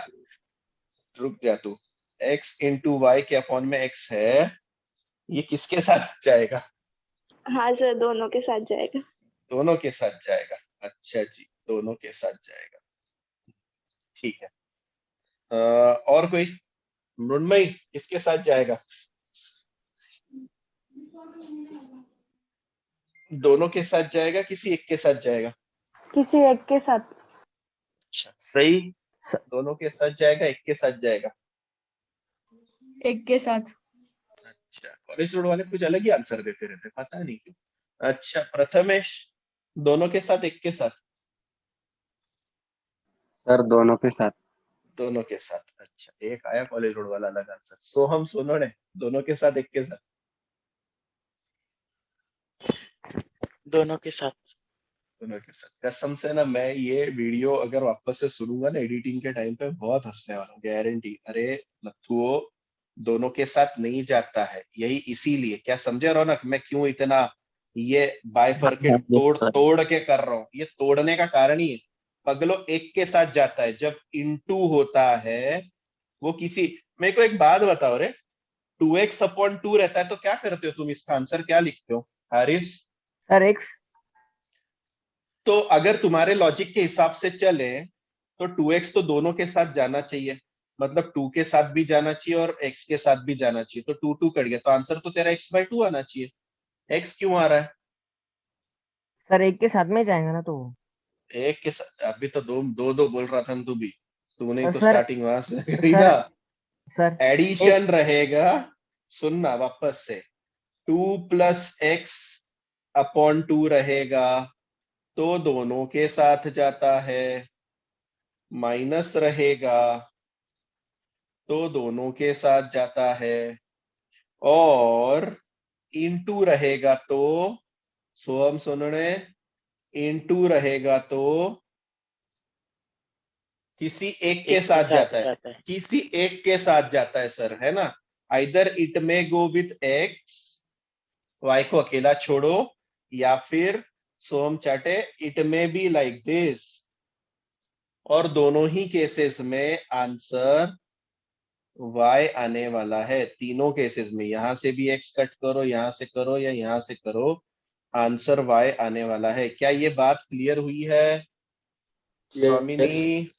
रुक जा तू, x इंटू वाई के अपॉन में x है, ये किसके साथ जाएगा, हाँ सर, दोनों के साथ जाएगा। दोनों के साथ जाएगा। अच्छा जी, दोनों के साथ जाएगा। ठीक है। और कोई? मृण्मयी, किसके साथ जाएगा? दोनों के साथ जाएगा, किसी एक के साथ जाएगा? किसी एक के साथ। अच्छा, सही। स- दोनों के साथ जाएगा, एक के साथ जाएगा? एक के साथ। अच्छा, कॉलेज रोड वाले कुछ अलग ही आंसर देते रहते, पता नहीं क्यों। अच्छा, प्रथमेश, दोनों के साथ, एक के साथ? सर दोनों के साथ। दोनों के साथ। अच्छा, एक आया कॉलेज रोड वाला अलग आंसर। सोहम सोनोने, दोनों के साथ, एक के साथ? दोनों के साथ। दोनों के साथ। कसम से ना, मैं ये वीडियो अगर वापस से सुनूंगा ना एडिटिंग के टाइम पे, बहुत हंसने वाला हूँ, गारंटी। अरे नथुओ, दोनों के साथ नहीं जाता है, यही इसीलिए। क्या समझे रौनक, मैं क्यों इतना ये बाइफरकेट तोड़ सर तोड़ के कर रहा हूँ? ये तोड़ने का कारण ही है। पगलो, एक के साथ जाता है जब इनटू होता है। वो किसी, मेरे को एक बात बताओ रे, 2x/2 रहता है तो क्या करते हो तुम? इसका आंसर क्या लिखते हो हारिस? Sir x. तो अगर तुम्हारे लॉजिक के हिसाब से चले तो 2x तो दोनों के साथ जाना चाहिए, मतलब 2 के साथ भी जाना चाहिए और x के साथ भी जाना चाहिए, तो 2 कट गया, तो आंसर तो तेरा x/2 आना चाहिए। x क्यों आ रहा है? सर एक के साथ में जाएगा ना तो वो। एक के साथ अभी तो दो दो दो बोल रहा था ना तू भी, तूने ही तो सर स्टार्टिंग वहां से करी ना। सर सर एक। एडिशन रहेगा, सुनना वापस से, 2 + x/2 रहेगा तो दोनों के साथ जाता है, माइनस रहेगा तो दोनों के साथ जाता है, और इनटू रहेगा तो, सोहम सुनने, इनटू रहेगा तो किसी एक के एक के साथ साथ जाता है। जाता है। किसी एक के साथ जाता है सर, है ना? Either it may go with x, y को अकेला छोड़ो, या फिर Soham Chate it may be like this. और दोनों ही केसेस में आंसर y आने वाला है, तीनों केसेस में। यहां से भी x कट करो, यहां से करो या यहां से करो, आंसर y आने वाला है। क्या ये बात क्लियर हुई है? स्वामिनी, यस।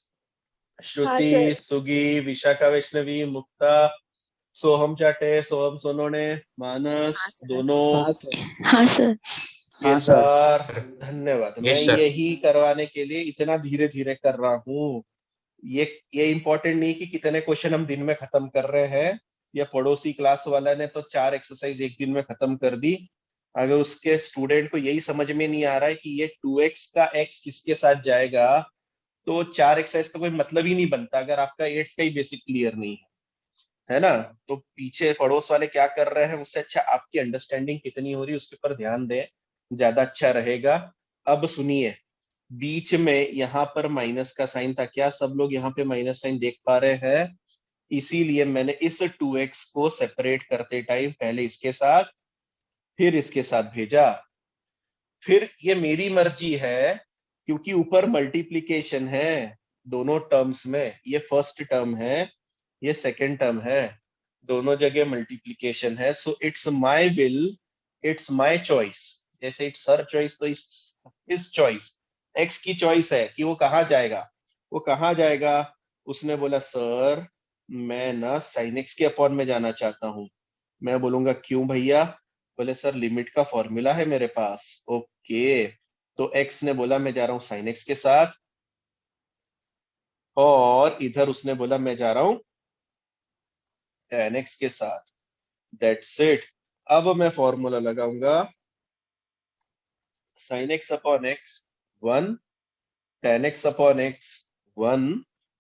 हाँ श्रुति, सर। सुगी, विशाखा, वैष्णवी, मुक्ता, सोहम चाटे, सोहम सोनोने, मानस, हाँ सर। दोनों, हाँ सर। हाँ सर। हाँ सर। केदार। धन्यवाद। मैं यस सर। यही करवाने के लिए इतना धीरे धीरे कर रहा हूँ। ये इंपॉर्टेंट नहीं कि कितने क्वेश्चन हम दिन में खत्म कर रहे हैं, या पड़ोसी क्लास वाला ने तो 4 एक्सरसाइज एक दिन में खत्म कर दी। अगर उसके स्टूडेंट को यही समझ में नहीं आ रहा है कि ये 2x का x किसके साथ जाएगा, तो 4 एक्सरसाइज का कोई मतलब ही नहीं बनता, अगर आपका 8 का ही बेसिक क्लियर नहीं है ना? तो पीछे पड़ोस वाले क्या कर रहे हैं, उससे अच्छा आपकी अंडरस्टैंडिंग कितनी हो रही है उसके ऊपर ध्यान दें, ज्यादा अच्छा रहेगा। अब सुनिए, बीच में यहां पर माइनस का साइन था, क्या सब लोग यहाँ पे माइनस साइन देख पा रहे हैं? इसीलिए मैंने इस 2x को सेपरेट करते टाइम पहले इसके साथ फिर इसके साथ भेजा। फिर ये मेरी मर्जी है, क्योंकि ऊपर मल्टीप्लीकेशन है दोनों टर्म्स में, ये फर्स्ट टर्म है, ये सेकंड टर्म है, दोनों जगह मल्टीप्लीकेशन है, so it's my will, it's my choice. जैसे इट्स हर चॉइस, तो इस चॉइस, एक्स की चॉइस है कि वो कहाँ जाएगा। वो कहाँ जाएगा? उसने बोला सर मैं ना साइन एक्स के अपॉन में जाना चाहता हूँ। मैं बोलूंगा क्यों भैया? बोले सर लिमिट का फॉर्मूला है मेरे पास। ओके, तो एक्स ने बोला मैं जा रहा हूँ साइन एक्स के साथ, और इधर उसने बोला मैं जा रहा हूँ tan x के साथ। That's it. अब मैं फॉर्मूला लगाऊंगा, sine x upon x 1, tan x upon x 1,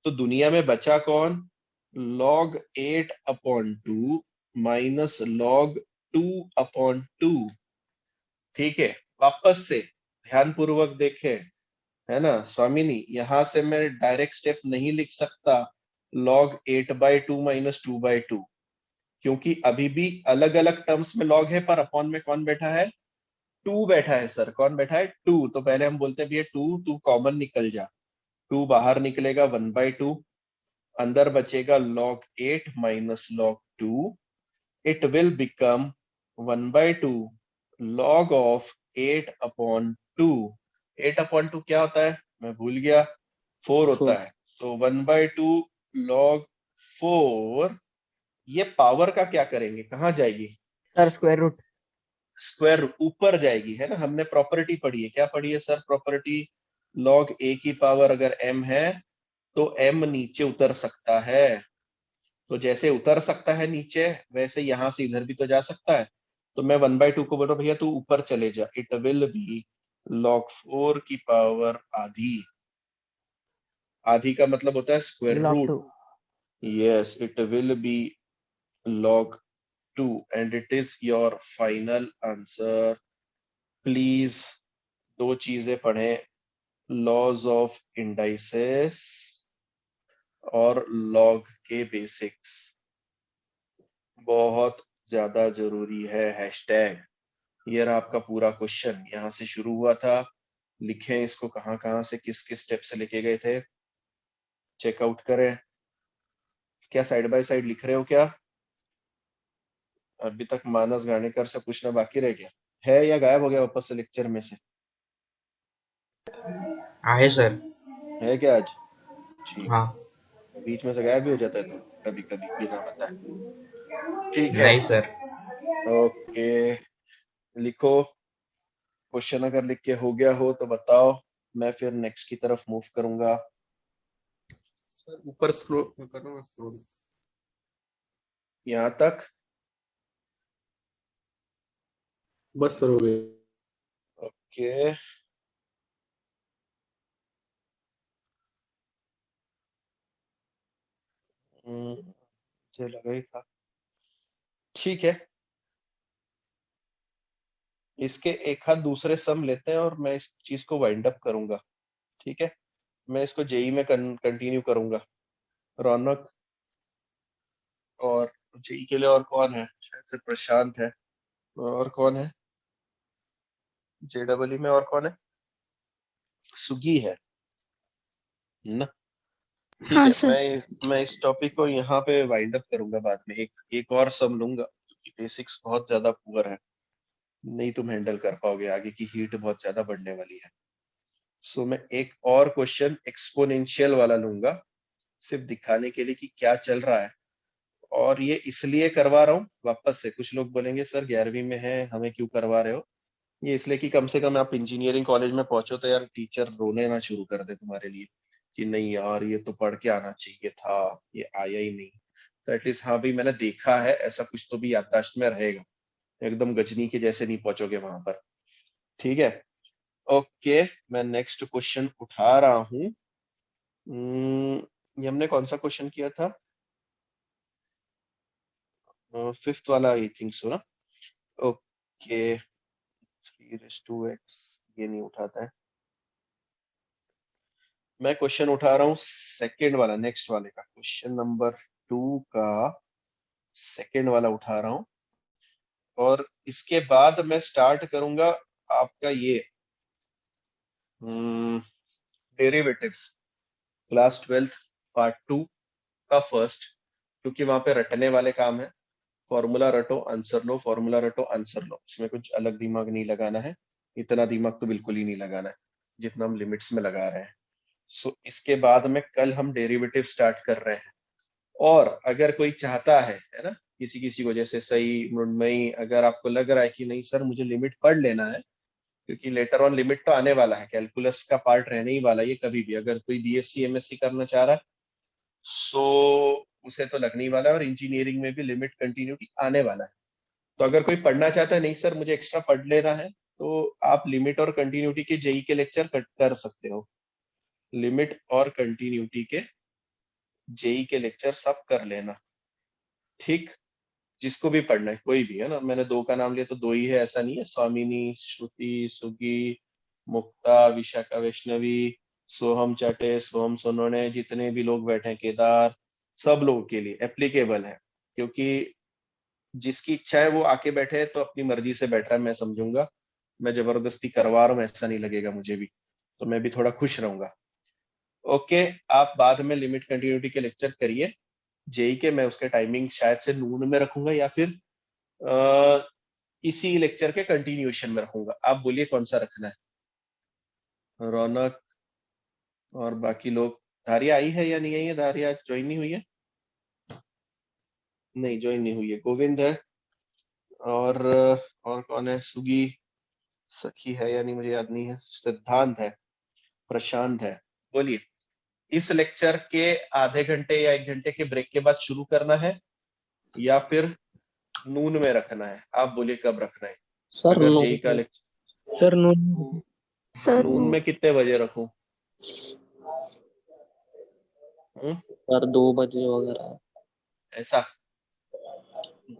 तो दुनिया में बचा कौन? log 8/2 minus log 2/2। ठीक है, वापस से ध्यानपूर्वक देखें, है ना स्वामिनी? यहां से मैं डायरेक्ट स्टेप नहीं लिख सकता log 8/2 माइनस 2/2, क्योंकि अभी भी अलग अलग टर्म्स में लॉग है, पर अपॉन में कौन बैठा है? 2 बैठा है सर। कौन बैठा है? 2। तो पहले हम बोलते हैं भैया 2, तू कॉमन निकल जा, 2 बाहर निकलेगा 1/2, अंदर बचेगा log 8 minus log 2, it will become 1/2 log of 8/2। 8/2 क्या होता है, मैं भूल गया, 4 होता 4 है। तो 1/2 log 4, ये पावर का क्या करेंगे, कहाँ जाएगी? Sir square root. स्क्वायर ऊपर जाएगी, है ना। हमने प्रॉपर्टी पढ़ी है, क्या पढ़ी है सर प्रॉपर्टी? log a की पावर अगर m है तो m नीचे उतर सकता है। तो जैसे उतर सकता है नीचे, वैसे यहां से इधर भी तो जा सकता है। तो मैं 1/2 को बोल रहा हूं, भैया तू ऊपर चले जा, इट विल बी log 4 की पावर आधी। आधी का मतलब होता है square log root. 2। Yes, it will be log 2 and it is your final answer. Please दो चीजें पढ़ें, लॉज ऑफ इंडाइसेस और लॉग के बेसिक्स, बहुत ज्यादा जरूरी है। हैशटैग, ये रहा आपका पूरा क्वेश्चन, यहाँ से शुरू हुआ था। लिखें इसको, कहाँ कहाँ से किस किस स्टेप से लेके गए थे, चेकआउट करें। क्या साइड बाय साइड लिख रहे हो क्या? अभी तक मानस गानेकर से पूछना बाकी रह गया है या गायब हो गया वापस से लेक्चर में से? आहे सर। है क्या आज? ठीक हाँ। है, बीच में से गायब भी हो जाता है तो कभी कभी बिना बताए। ठीक है, नहीं सर। ओके, लिखो क्वेश्चन, अगर लिख के हो गया हो तो बताओ, मैं फिर नेक्स्ट की तरफ मूव करूंगा। सर ऊपर स्क्रॉल करो ना, स्क्रॉल। यहाँ तक बस सर हो गए। ओके। मुझे लगा ही था। ठीक है, इसके एक हाथ दूसरे सम लेते हैं और मैं इस चीज को वाइंड अप करूंगा। ठीक है, मैं इसको जेई में कंटिन्यू करूंगा। रौनक, और जेई के लिए और कौन है? शायद से प्रशांत है। और कौन है जेडबल में? और कौन है? सुगी है ना। ठीक हाँ है, सर। मैं इस टॉपिक को यहाँ पे वाइंड अप करूंगा, बाद में एक और सम लूंगा क्योंकि बेसिक्स बहुत ज्यादा पुअर है, नहीं तुम हैंडल कर पाओगे, आगे की हीट बहुत ज्यादा बढ़ने वाली है। सो मैं एक और क्वेश्चन एक्सपोनेंशियल वाला लूंगा, सिर्फ दिखाने के लिए कि क्या चल रहा है। और ये इसलिए करवा रहा हूँ वापस से, कुछ लोग बोलेंगे सर 11वीं में है हमें क्यों करवा रहे हो, ये इसलिए कि कम से कम आप इंजीनियरिंग कॉलेज में पहुंचो तो यार टीचर रोने ना शुरू कर दे तुम्हारे लिए कि नहीं यार ये तो पढ़ के आना चाहिए था, ये आया ही नहीं। तो एटलीस्ट हाँ भाई मैंने देखा है, ऐसा कुछ तो भी याददाश्त में रहेगा, एकदम गजनी के जैसे नहीं पहुंचोगे वहां पर। ठीक है, ओके, मैं नेक्स्ट क्वेश्चन उठा रहा हूँ। ये हमने कौन सा क्वेश्चन किया था? 5th वाला आई थिंक सो ना। ओके, 3 to x, ये नहीं उठाता है। मैं क्वेश्चन उठा रहा हूँ सेकंड वाला, नेक्स्ट वाले का, क्वेश्चन नंबर 2 का सेकंड वाला उठा रहा हूँ। और इसके बाद मैं स्टार्ट करूंगा आपका ये डेरिवेटिव्स, क्लास 12 पार्ट 2 का फर्स्ट, क्योंकि वहां पे रटने वाले काम है। फॉर्मूला रटो आंसर लो, फॉर्मूला रटो आंसर लो, इसमें कुछ अलग दिमाग नहीं लगाना है, इतना दिमाग तो बिल्कुल ही नहीं लगाना है जितना हम लिमिट्स में लगा रहे हैं। सो इसके बाद में कल हम डेरिवेटिव स्टार्ट कर रहे हैं। और अगर कोई चाहता है ना, किसी किसी को जैसे सही मृण्मयी, अगर आपको लग रहा है कि नहीं सर मुझे लिमिट पढ़ लेना है, क्योंकि लेटर ऑन लिमिट तो आने वाला है, कैलकुलस का पार्ट रहने ही वाला है ये, कभी भी अगर कोई बीएससी एमएससी करना चाह रहा है सो उसे तो लगने ही वाला है, और इंजीनियरिंग में भी लिमिट कंटिन्यूटी आने वाला है। तो अगर कोई पढ़ना चाहता है नहीं सर मुझे एक्स्ट्रा पढ़ लेना है, तो आप लिमिट और कंटिन्यूटी के जेई के लेक्चर कट कर सकते हो। लिमिट और कंटिन्यूटी के जेई के लेक्चर सब कर लेना, ठीक, जिसको भी पढ़ना है, कोई भी है ना। मैंने दो का नाम लिया तो दो ही है ऐसा नहीं है, स्वामिनी, श्रुति, सुगी, मुक्ता, विशाखा वैष्णवी, सोहम चाटे, सोहम सोनोने, जितने भी लोग बैठे हैं, केदार, सब लोगों के लिए एप्लीकेबल है। क्योंकि जिसकी इच्छा है वो आके बैठे, तो अपनी मर्जी से बैठ रहा है, मैं समझूंगा। मैं जबरदस्ती करवा रहा हूँ ऐसा नहीं लगेगा मुझे भी, तो मैं भी थोड़ा खुश रहूंगा। ओके, आप बाद में लिमिट कंटिन्यूटी के लेक्चर करिए। जेई के मैं उसके टाइमिंग शायद से नून में रखूंगा या फिर इसी लेक्चर के कंटिन्यूएशन में रखूंगा। आप बोलिए कौन सा रखना है। रौनक और बाकी लोग, धारिया आई है या नहीं आई है? धारिया आज ज्वाइन नहीं हुई है? नहीं ज्वाइन नहीं हुई है। गोविंद है और कौन है? सुगी, सखी है या नहीं मुझे याद नहीं है। सिद्धांत है, प्रशांत है। बोलिए, इस लेक्चर के आधे घंटे या 1 घंटे के ब्रेक के बाद शुरू करना है या फिर नून में रखना है? आप बोलिए कब रखना है। सर अगर नो जेई का लेक्चर सर नून सर नून में कितने बजे रखूं? सर 2 बजे वगैरह। ऐसा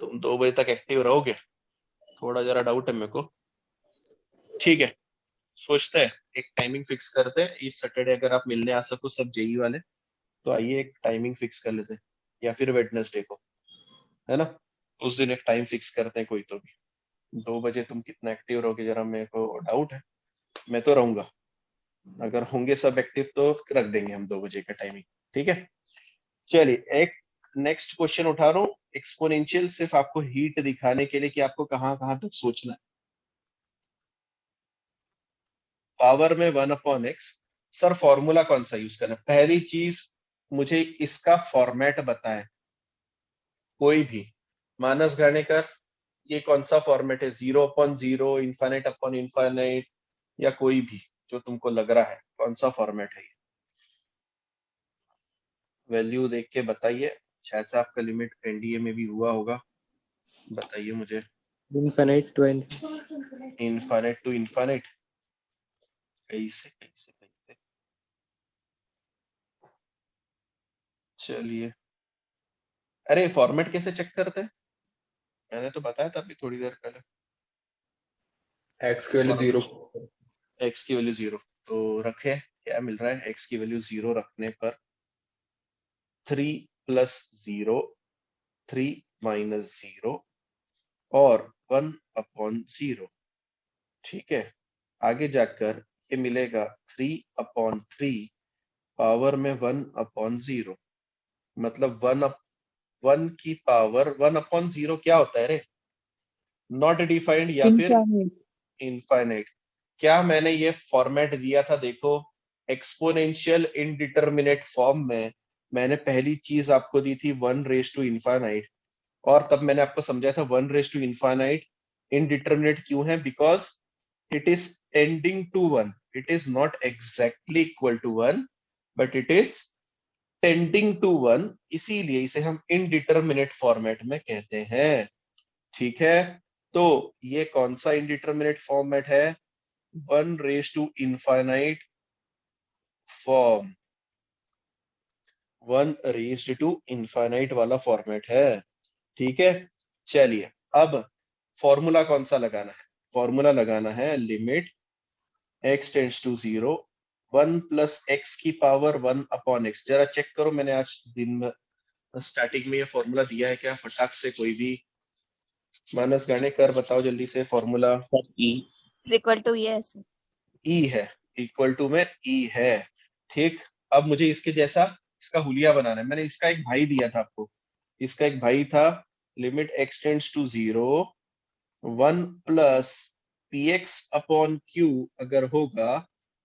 तुम 2 बजे तक एक्टिव रहोगे? थोड़ा जरा डाउट है मेरे को। ठीक है, सोचते हैं एक टाइमिंग फिक्स करते हैं। इस सैटरडे अगर आप मिलने आ सको सब जेई वाले, तो आइए एक टाइमिंग फिक्स कर लेते हैं, या फिर वेडनेसडे को, है ना? उस दिन एक टाइम फिक्स करते हैं कोई तो भी। 2 बजे तुम कितना एक्टिव रहोगे जरा मेरे को डाउट है। मैं तो रहूंगा, अगर होंगे सब एक्टिव तो रख देंगे हम 2 बजे का टाइमिंग। ठीक है, चलिए एक नेक्स्ट क्वेश्चन उठा रहा हूँ। एक्सपोनेंशियल सिर्फ आपको हीट दिखाने के लिए कि आपको कहां कहां तक सोचना है। पावर में 1/x। सर फॉर्मूला कौन सा यूज करना है? पहली चीज मुझे इसका फॉर्मेट बताएं, कोई भी। मानस घाणेकर, ये कौन सा फॉर्मेट है? 0/0, इन्फाइनाइट अपॉन इन्फाइनाइट, या कोई भी जो तुमको लग रहा है, कौन सा फॉर्मेट है ये? वैल्यू देख के बताइए। शायद से आपका लिमिट एनडीए में भी हुआ होगा, बताइए मुझे। Infinite to and infinite to infinite, कैसे कैसे कैसे? चलिए, अरे फॉर्मेट कैसे चेक करते हैं? मैंने तो बताया था अभी थोड़ी देर पहले। एक्स की वैल्यू 0। एक्स की वैल्यू 0, तो रखे क्या मिल रहा है? एक्स की वैल्यू 0 रखने पर 3 + 0, 3 - 0 और 1/0। ठीक है, आगे जाकर ये मिलेगा 3/3 पावर में 1/0। मतलब 1 की पावर 1/0 क्या होता है रे? नॉट डिफाइंड या फिर इनफाइनाइट। क्या मैंने ये फॉर्मेट दिया था? देखो, एक्सपोनेंशियल इनडिटरमिनेट फॉर्म में मैंने पहली चीज आपको दी थी 1⁻∞, और तब मैंने आपको समझाया था 1⁻∞ इनडिटरमिनेट क्यों है? Because it is tending to 1। It is not exactly equal to 1, but it is tending to 1, इसीलिए इसे हम इनडिटरमिनेट फॉर्मेट में कहते हैं। ठीक है, तो ये कौन सा इनडिटरमिनेट फॉर्मेट है? 1⁻∞ फॉर्म, 1⁻∞ वाला फॉर्मेट है। ठीक है, चलिए अब फॉर्मूला कौन सा लगाना है? फॉर्मूला लगाना है limit x tends to 0, 1 + x की पावर 1/x। जरा चेक करो, मैंने आज दिन में स्टार्टिंग में ये फॉर्मूला दिया है क्या? फटाक से कोई भी मानस गाणेकर बताओ जल्दी से फॉर्मूला। सर ई। yes ई है, इक्वल टू में ई है। ठीक, अब मुझे इसके जैसा इसका हुलिया बनाना है। मैंने इसका एक भाई दिया था आपको, इसका एक भाई था limit x tends to 0, 1 + px/q अगर होगा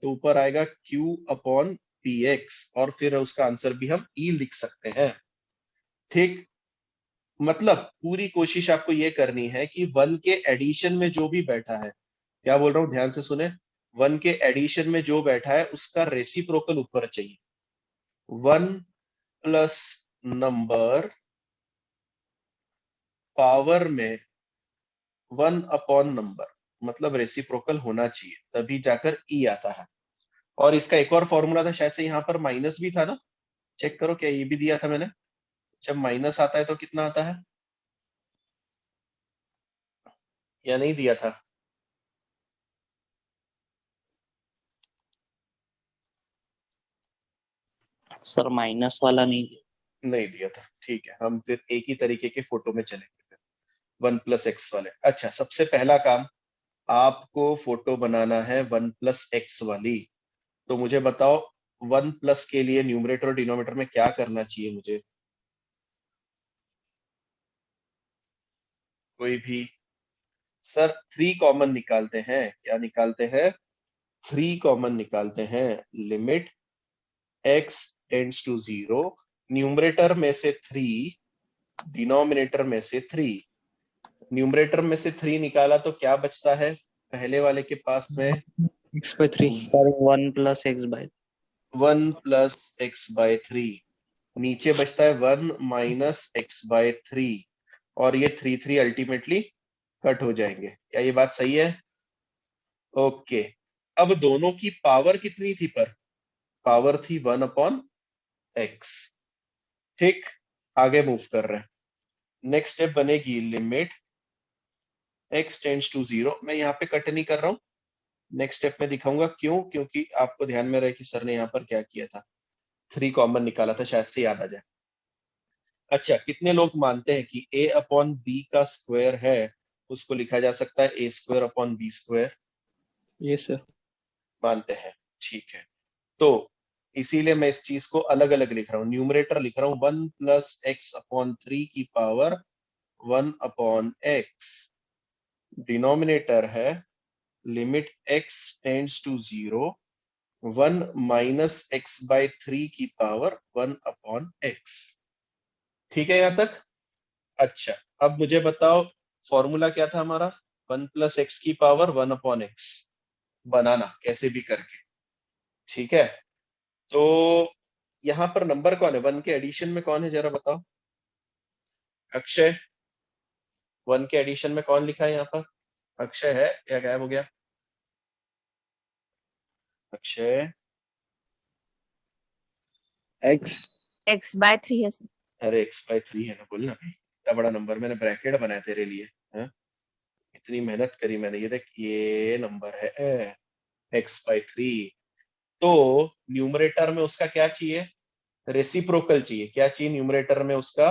तो ऊपर आएगा q/px, और फिर उसका आंसर भी हम ई लिख सकते हैं। ठीक, मतलब पूरी कोशिश आपको ये करनी है कि 1 के एडिशन में जो भी बैठा है, क्या बोल रहा हूं ध्यान से सुने, 1 के एडिशन में जो बैठा है उसका रेसिप्रोकल ऊपर चाहिए। 1 प्लस नंबर पावर में 1/नंबर, मतलब रेसिप्रोकल होना चाहिए, तभी जाकर ई आता है। और इसका एक और फॉर्मूला था, शायद से यहाँ पर माइनस भी था ना? चेक करो, क्या ये भी दिया था मैंने? जब माइनस आता है तो कितना आता है, या नहीं दिया था? सर माइनस वाला नहीं दिया था। ठीक है, हम फिर एक ही तरीके के फोटो में चलेंगे फिर, 1 + x वाले। अच्छा, सबसे पहला काम आपको फोटो बनाना है 1 + x वाली। तो मुझे बताओ 1+ के लिए न्यूमरेटर और डिनोमिनेटर में क्या करना चाहिए मुझे? कोई भी सर 3 कॉमन निकालते हैं, क्या निकालते हैं? 3 कॉमन निकालते हैं। Limit x tends to 0, numerator में से 3, डिनोमिनेटर में से 3। न्यूमरेटर में से 3 निकाला तो क्या बचता है पहले वाले के पास में? x/3। Sir 1 + x/3। 1 plus x by 3। नीचे बचता है 1 माइनस एक्स बाय 3, और ये 3 अल्टीमेटली कट हो जाएंगे। क्या ये बात सही है? ओके। अब दोनों की पावर कितनी थी? पर पावर थी 1/x। ठीक, आगे मूव कर रहे हैं। नेक्स्ट स्टेप बनेगी लिमिट x टेंड्स टू 0। मैं यहाँ पे कट नहीं कर रहा हूं, नेक्स्ट स्टेप में दिखाऊंगा क्यों, क्योंकि आपको ध्यान में रहे कि सर ने यहाँ पर क्या किया था, 3 कॉमन निकाला था, शायद से याद आ जाए। अच्छा, कितने लोग मानते हैं कि a/b का स्क्वायर है उसको लिखा जा सकता है a²/b²? ये सर। मानते हैं, ठीक है। तो इसीलिए मैं इस चीज को अलग अलग लिख रहा हूँ। न्यूमरेटर लिख रहा हूँ 1 प्लस x/3 की पावर 1/x। डिनोमिनेटर है limit x tends to 0, 1 minus x/3 की पावर 1/x। ठीक है यहां तक? अच्छा, अब मुझे बताओ फॉर्मूला क्या था हमारा? 1 प्लस एक्स की पावर 1/x बनाना कैसे भी करके। ठीक है, तो यहां पर नंबर कौन है 1 के एडिशन में? कौन है जरा बताओ? अक्षय। 1 के एडिशन में कौन लिखा है यहाँ पर? अक्षय है या गायब हो गया? अक्षय। x/3 है सर। अरे x/3 है ना, बोलना भाई, इतना बड़ा नंबर मैंने ब्रैकेट बनाया तेरे लिए है? इतनी मेहनत करी मैंने, ये देख ये नंबर है x/3। तो न्यूमरेटर में उसका क्या चाहिए? रेसिप्रोकल चाहिए। क्या चाहिए न्यूमरेटर में उसका?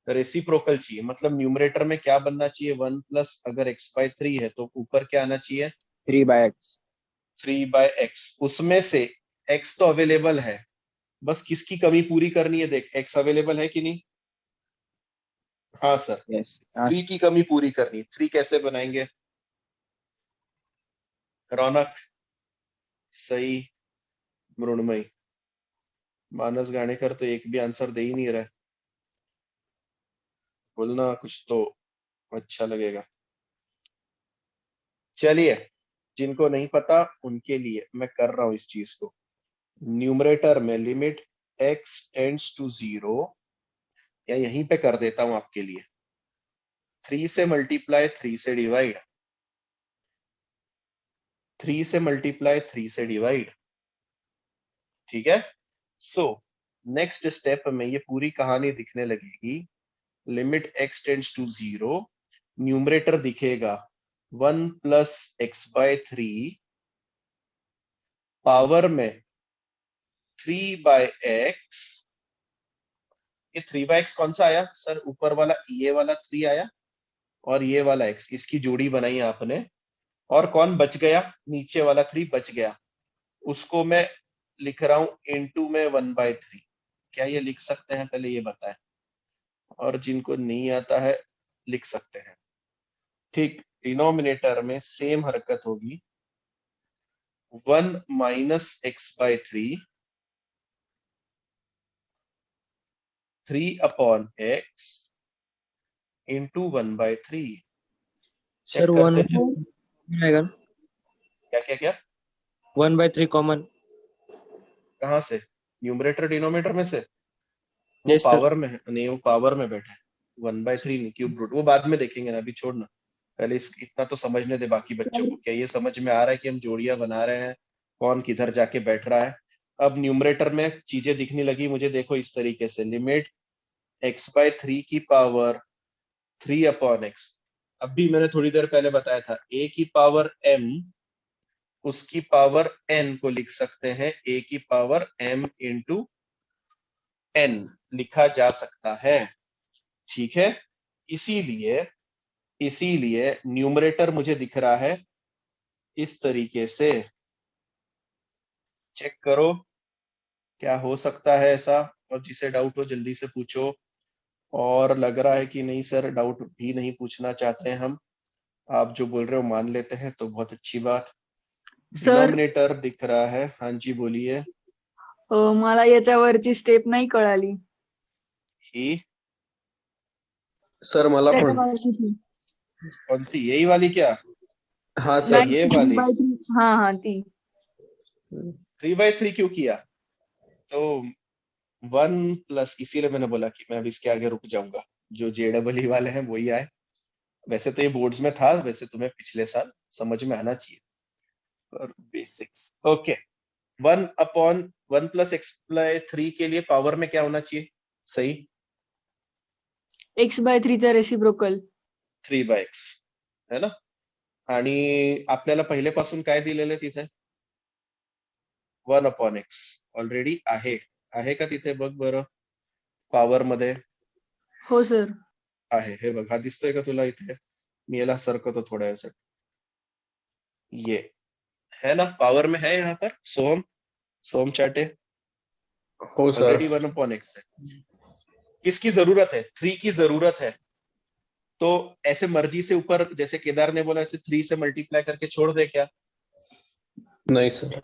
रेसिप्रोकल चाहिए। मतलब न्यूमरेटर में क्या बनना चाहिए? 1 प्लस, अगर x/3 है तो ऊपर क्या आना चाहिए? 3/x। 3/x। उसमें से x तो अवेलेबल है, बस किसकी कमी पूरी करनी है? देख x अवेलेबल है कि नहीं? हाँ सर, यस। 3 की कमी पूरी करनी। 3 कैसे बनाएंगे? रौनक सही, मृणमयी, मानस गाणेकर तो एक भी आंसर दे ही नहीं रहा है। बोलना कुछ तो अच्छा लगेगा। चलिए, जिनको नहीं पता उनके लिए मैं कर रहा हूं इस चीज को। न्यूमरेटर में लिमिट x टेंड्स टू 0, या यहीं पे कर देता हूं आपके लिए, 3 से मल्टीप्लाई 3 से डिवाइड, 3 से मल्टीप्लाई 3 से डिवाइड। ठीक है, सो नेक्स्ट स्टेप में ये पूरी कहानी दिखने लगेगी। Limit x tends to 0, numerator दिखेगा 1 प्लस x/3, पावर में 3/x। ये 3/x कौन सा आया सर? ऊपर वाला, ये वाला 3 आया, और ये वाला x, इसकी जोड़ी बनाई आपने। और कौन बच गया? नीचे वाला 3 बच गया, उसको मैं लिख रहा हूं इनटू में 1/3। क्या ये लिख सकते हैं? पहले ये बताएं, और जिनको नहीं आता है लिख सकते हैं। ठीक, डिनोमिनेटर में सेम हरकत होगी, 1 minus x/3, 3/x into 1/3। Check sir करते 1 हैं। आएगा। क्या क्या क्या? 1/3 कॉमन। कहाँ से? न्यूमरेटर डिनोमिनेटर में से? वो यस सर। पावर में है, नहीं वो पावर में बैठा है। 1/3 नहीं, क्यूब रूट वो बाद में देखेंगे ना, अभी छोड़ना। पहले इतना तो समझने दे बाकी बच्चों को। क्या ये समझ में आ रहा है कि हम जोड़ियां बना रहे हैं, कौन किधर जाके बैठ रहा है? अब न्यूमरेटर में चीजें दिखने लगी मुझे, देखो इस तरीके से, लिमिट x/3 की पावर 3/x। अब भी मैंने थोड़ी देर पहले बताया था, a की पावर m, उसकी पावर n को लिख सकते हैं a की पावर m इंटू n, लिखा जा सकता है। ठीक है, इसीलिए इसीलिए न्यूमरेटर मुझे दिख रहा है इस तरीके से। चेक करो क्या हो सकता है ऐसा, और जिसे डाउट हो जल्दी से पूछो। और लग रहा है कि नहीं सर, डाउट भी नहीं पूछना चाहते हैं हम। आप जो बोल रहे हो मान लेते हैं तो बहुत अच्छी बात। सर डिनोमिनेटर दिख रहा है, हाँ जी बोलिए। मला याच्यावरची स्टेप नाही कळाली ही सर मला पण त्याच्यावरची ती. कौन सी, यही वाली क्या? हाँ सर नाही ये 3 वाली by 3 हाँ हाँ ती 3/3 क्यों किया? तो 1+, इसीलिए मैंने बोला कि मैं अब इसके आगे रुक जाऊंगा, जो JEE वाले हैं वही आए। वैसे तो ये बोर्ड्स में था, वैसे तुम्हें पिछले साल समझ में आना चाहिए और बेसिक्स। ओके, 1/1+x/3 के लिए पावर में क्या होना चाहिए? सही, x/3 चा रेसिप्रोकल 3/x है ना। आणि आपल्याला पहिलेपासून काय दिलेलं आहे तिथे? 1/x ऑलरेडी आहे का तिथे? बघ बरं पॉवर मध्ये हो सर आहे, हे बघ, हा दिसतोय का तुला इथे? मी याला सरकवतो थोड्या वेळासाठी, ये है ना, पावर में है यहाँ पर। सोम चाटे हो सर ऑलरेडी 1/x है। किसकी जरूरत है? 3 की जरूरत है। तो ऐसे मर्जी से ऊपर, जैसे केदार ने बोला, ऐसे 3 से मल्टीप्लाई करके छोड़ दे क्या? नहीं सर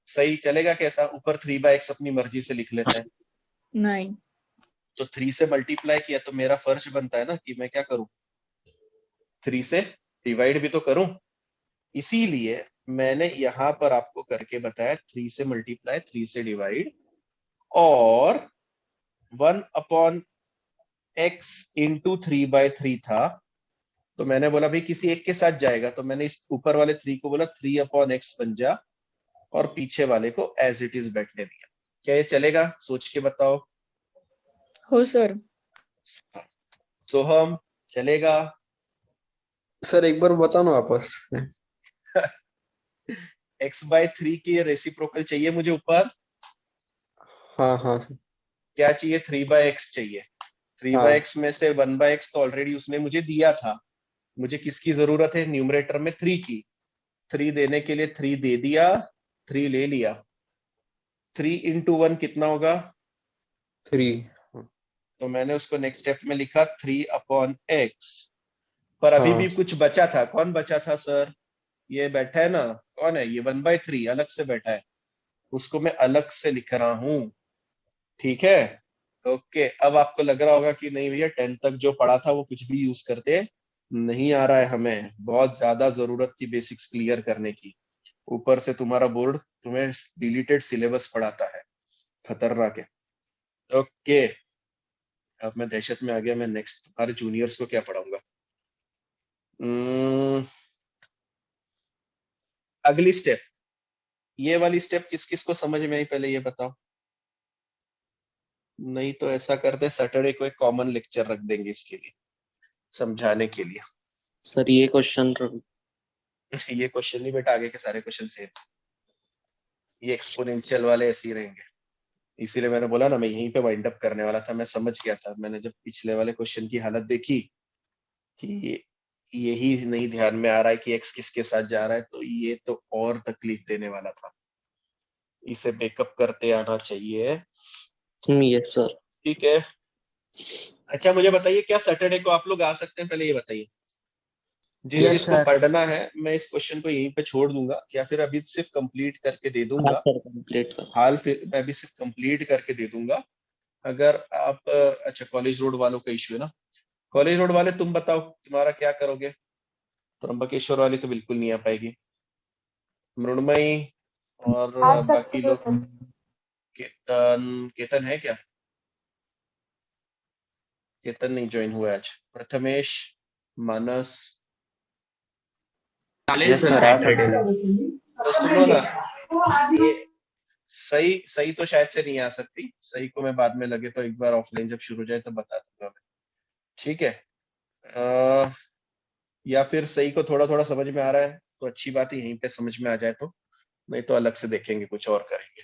सही चलेगा कैसा? ऊपर 3/x अपनी मर्जी से लिख लेते हैं, नाही तो 3 से मल्टीप्लाई किया तो मेरा फर्ज बनता है ना कि मैं क्या करूं, 3 से डिवाइड भी तो करूं। इसीलिए मैंने यहां पर आपको करके बताया 3 से मल्टीप्लाई, 3 से डिवाइड, और 1/x इंटू 3/3 था। तो मैंने बोला भाई किसी एक के साथ जाएगा, तो मैंने इस ऊपर वाले 3 को बोला 3/x बन जा, और पीछे वाले को एज इट इज बैठने दिया। क्या ये चलेगा? सोच के बताओ। हो सर सोहम चलेगा? सर एक बार बताओ ना वापस x/3 की रेसिप्रोकल चाहिए मुझे ऊपर। हाँ हाँ सर क्या चाहिए? 3/x चाहिए। 3/x में से 1/x तो ऑलरेडी उसने मुझे दिया था। मुझे किसकी जरूरत है? न्यूमरेटर में 3 की। 3 देने के लिए 3 दे दिया, 3 ले लिया। 3 इंटू 1 कितना होगा? 3 तो मैंने उसको नेक्स्ट स्टेप में लिखा 3/x। पर अभी हाँ भी कुछ बचा था। कौन बचा था सर? ये बैठा है ना, कौन है ये? 1/3 अलग से बैठा है, उसको मैं अलग से लिख रहा हूं। ठीक है, ओके। अब आपको लग रहा होगा कि नहीं भैया 10 तक जो पढ़ा था वो कुछ भी यूज करते नहीं आ रहा है, हमें बहुत ज्यादा जरूरत थी बेसिक्स क्लियर करने की। ऊपर से तुम्हारा बोर्ड तुम्हें डिलीटेड सिलेबस पढ़ाता है, खतरनाक है। ओके, अब मैं दहशत में आ गया, मैं नेक्स्ट तुम्हारे जूनियर्स को क्या पढ़ाऊंगा। अगली स्टेप, ये वाली स्टेप किस किस को समझ में आई पहले ये बताओ। नहीं तो ऐसा करते, सैटरडे को एक कॉमन लेक्चर रख देंगे इसके लिए, समझाने के लिए। सर ये क्वेश्चन ये क्वेश्चन नहीं बेटा, आगे के सारे क्वेश्चन सेम, ये एक्सपोनेंशियल वाले ऐसे ही रहेंगे। इसीलिए मैंने बोला ना, मैं यहीं पे वाइंड अप करने वाला था। मैं समझ गया था, मैंने जब पिछले वाले क्वेश्चन की हालत देखी कि यही नहीं ध्यान में आ रहा है कि एक्स किसके साथ जा रहा है, तो ये तो और तकलीफ देने वाला था। इसे बेकअप करते आना चाहिए। यस सर ठीक है, अच्छा मुझे बताइए, क्या सैटरडे को आप लोग आ सकते हैं? पहले ये बताइए, जिस यस जिसको सर पढ़ना है। मैं इस क्वेश्चन को यहीं पे छोड़ दूंगा, या फिर अभी सिर्फ कंप्लीट करके दे हाँ दूंगा। सर कंप्लीट कर हाल फिर मैं अभी सिर्फ कंप्लीट करके दे दूंगा। अगर आप अच्छा, कॉलेज रोड वालों का इश्यू है ना। कॉलेज रोड वाले तुम बताओ तुम्हारा क्या करोगे? त्र्यंबकेश्वर वाली तो बिल्कुल नहीं आ पाएगी। मृणमयी और आ बाकी सकती है लोग। सर। केतन, केतन है क्या? केतन नहीं ज्वाइन हुआ आज। प्रथमेश, मानस। यस सर आ सकते हैं। तो सुनो ना, ये सही सही तो शायद से नहीं आ सकती। सही को मैं बाद में लगे तो एक बार ऑफलाइन जब शुरू हो जाए तो बता दूंगा मैं। ठीक है, या फिर सही को थोड़ा थोड़ा समझ में आ रहा है तो अच्छी बात है, यहीं पे समझ में आ जाए तो। नहीं तो अलग से देखेंगे, कुछ और करेंगे।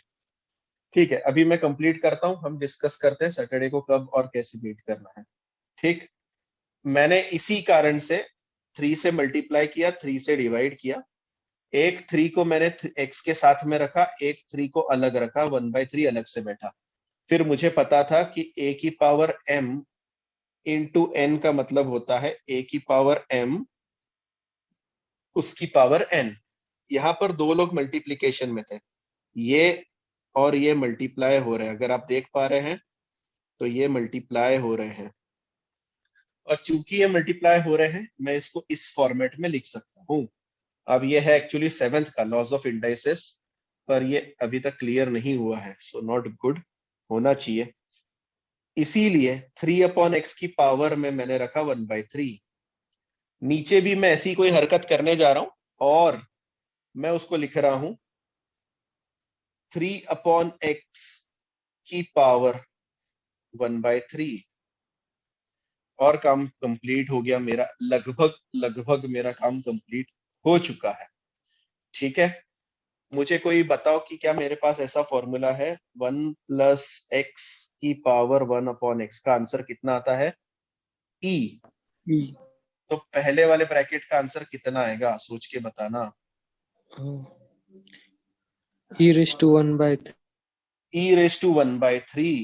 ठीक है, अभी मैं कंप्लीट करता हूँ, हम डिस्कस करते हैं सैटरडे को कब और कैसे मीट करना है। ठीक, मैंने इसी कारण से 3 से मल्टीप्लाई किया, 3 से डिवाइड किया। एक 3 को मैंने x के साथ में रखा, एक 3 को अलग रखा, 1/3 अलग से बैठा। फिर मुझे पता था कि a की पावर m इंटू n का मतलब होता है a की पावर m उसकी पावर n। यहाँ पर दो लोग मल्टीप्लीकेशन में थे, ये और ये मल्टीप्लाई हो रहे हैं, अगर आप देख पा रहे हैं तो ये मल्टीप्लाई हो रहे हैं, और चूंकि ये मल्टीप्लाई हो रहे हैं मैं इसको इस फॉर्मेट में लिख सकता हूं। अब ये है एक्चुअली 7th का लॉज ऑफ इंडाइसेस, पर ये अभी तक क्लियर नहीं हुआ है, सो नॉट गुड, होना चाहिए। इसीलिए 3/x की पावर में मैंने रखा 1/3। नीचे भी मैं ऐसी कोई हरकत करने जा रहा हूं और मैं उसको लिख रहा हूं 3/x की पावर 1/3, और काम कंप्लीट हो गया मेरा, लगभग मेरा काम कंप्लीट हो चुका है। ठीक है, मुझे कोई बताओ कि क्या मेरे पास ऐसा फॉर्मूला है 1+x की पावर 1/x का आंसर कितना आता है? e। तो पहले वाले ब्रैकेट का आंसर कितना आएगा, सोच के बताना। e⁻⁴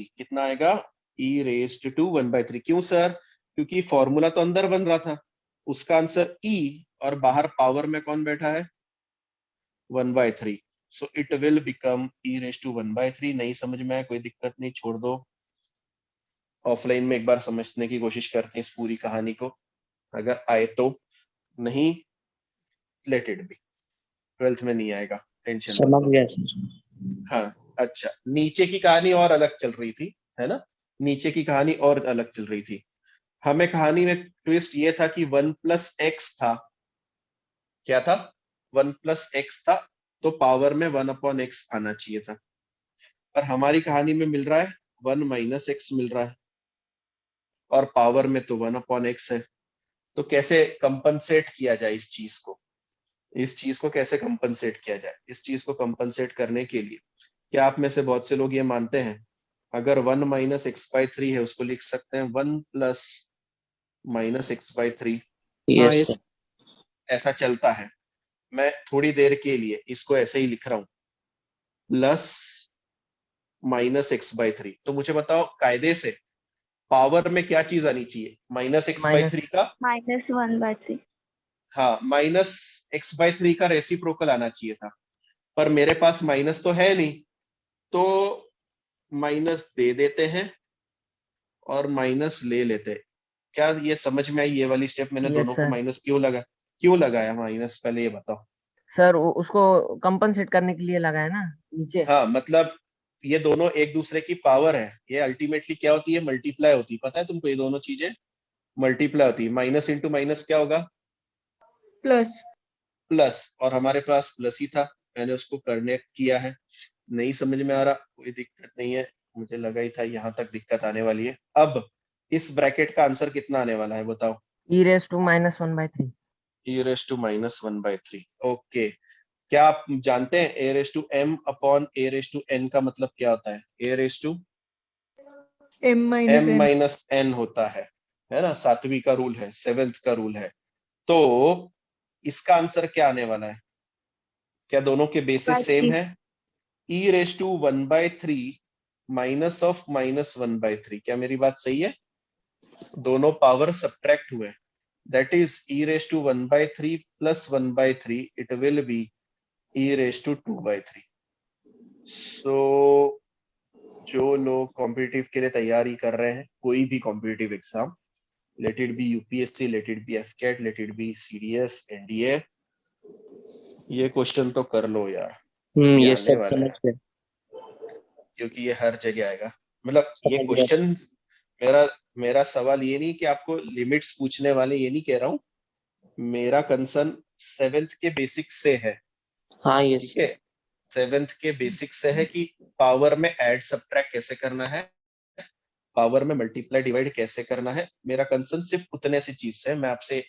कितना आएगा? e⁻⁴ क्यों सर? क्योंकि फॉर्मूला तो अंदर बन रहा था, उसका आंसर e, और बाहर पावर में कौन बैठा है? 1/3। सो इट विल बिकम e⁻⁴। नहीं समझ में आया कोई दिक्कत नहीं, छोड़ दो, ऑफलाइन में एक बार समझने की कोशिश करते हैं इस पूरी कहानी को, अगर आए तो, नहीं लेट इट बी, 12th में नहीं आएगा, टेंशन मत समझ लो। गया सर। हाँ अच्छा, नीचे की कहानी और अलग चल रही थी, है ना? नीचे की कहानी और अलग चल रही थी। हमें कहानी में ट्विस्ट ये था कि 1+x था, क्या था? 1+x था, तो पावर में 1/x आना चाहिए था, पर हमारी कहानी में मिल रहा है 1 - x मिल रहा है, और पावर में तो 1/x है। तो कैसे कंपनसेट किया जाए इस चीज को? इस चीज को कैसे कंपनसेट किया जाए? इस चीज को कंपनसेट करने के लिए क्या आप में से बहुत से लोग ये मानते हैं, अगर 1 - x/3 है उसको लिख सकते हैं 1 + -x/3? Yes sir. ऐसा चलता है। मैं थोड़ी देर के लिए इसको ऐसे ही लिख रहा हूं, +-x/3। तो मुझे बताओ कायदे से पावर में क्या चीज आनी चाहिए? -x/3 का, -1/3। हाँ, -x/3 का रेसिप्रोकल आना चाहिए था, पर मेरे पास माइनस तो है नहीं, तो माइनस दे देते हैं और माइनस ले लेते हैं। क्या ये समझ में आई ये वाली स्टेप? मैंने यस दोनों को सर। माइनस क्यों लगाया माइनस, पहले ये बताओ। सर उसको कंपनसेट करने के लिए लगाया ना नीचे। हाँ, मतलब ये दोनों एक दूसरे की पावर है, ये अल्टीमेटली क्या होती है? मल्टीप्लाई होती है। पता है तुमको ये दोनों चीजें मल्टीप्लाई होती है। माइनस इंटू माइनस क्या होगा? प्लस। प्लस, और हमारे पास प्लस ही था, मैंने उसको करने किया है। नहीं समझ में आ रहा, कोई दिक्कत नहीं है, मुझे लगा ही था यहाँ तक दिक्कत आने वाली है। अब इस ब्रैकेट का आंसर कितना आने वाला है बताओ? e⁻⁻1/3। e⁻⁻1/3। ओके, क्या आप जानते हैं a⁻m/a⁻n का मतलब क्या होता है? a⁻m-n होता है ना? 7वीं का रूल है, 7th का रूल है। तो इसका आंसर क्या आने वाला है? क्या दोनों के बेसिस सेम है? e⁻1/3 -(-1/3)। क्या मेरी बात सही है? दोनों पावर सब्ट्रैक्ट हुए, that is e⁻1/3 + 1/3, it will be e⁻2/3। सो जो लोग कॉम्पिटिटिव के लिए तैयारी कर रहे हैं, कोई भी competitive exam, let it be UPSC, let it be AFCAT, let it be CDS, NDA, ये क्वेश्चन तो कर लो यार, ये ये आने सब वाला समझ है, गए। क्योंकि ये हर जगह आएगा। मतलब ये समझ गए। क्वेश्चन, मेरा सवाल ये नहीं कि आपको लिमिट्स पूछने वाले, ये नहीं कह रहा हूं, मेरा कंसर्न 7th के बेसिक से है। हाँ ठीक यस। है, 7th के बेसिक से है कि पावर में ऐड सब्ट्रैक्ट कैसे करना है, पावर में मल्टीप्लाई डिवाइड कैसे करना है। मेरा कंसर्न सिर्फ उतने सी चीज से है। मैं आपसे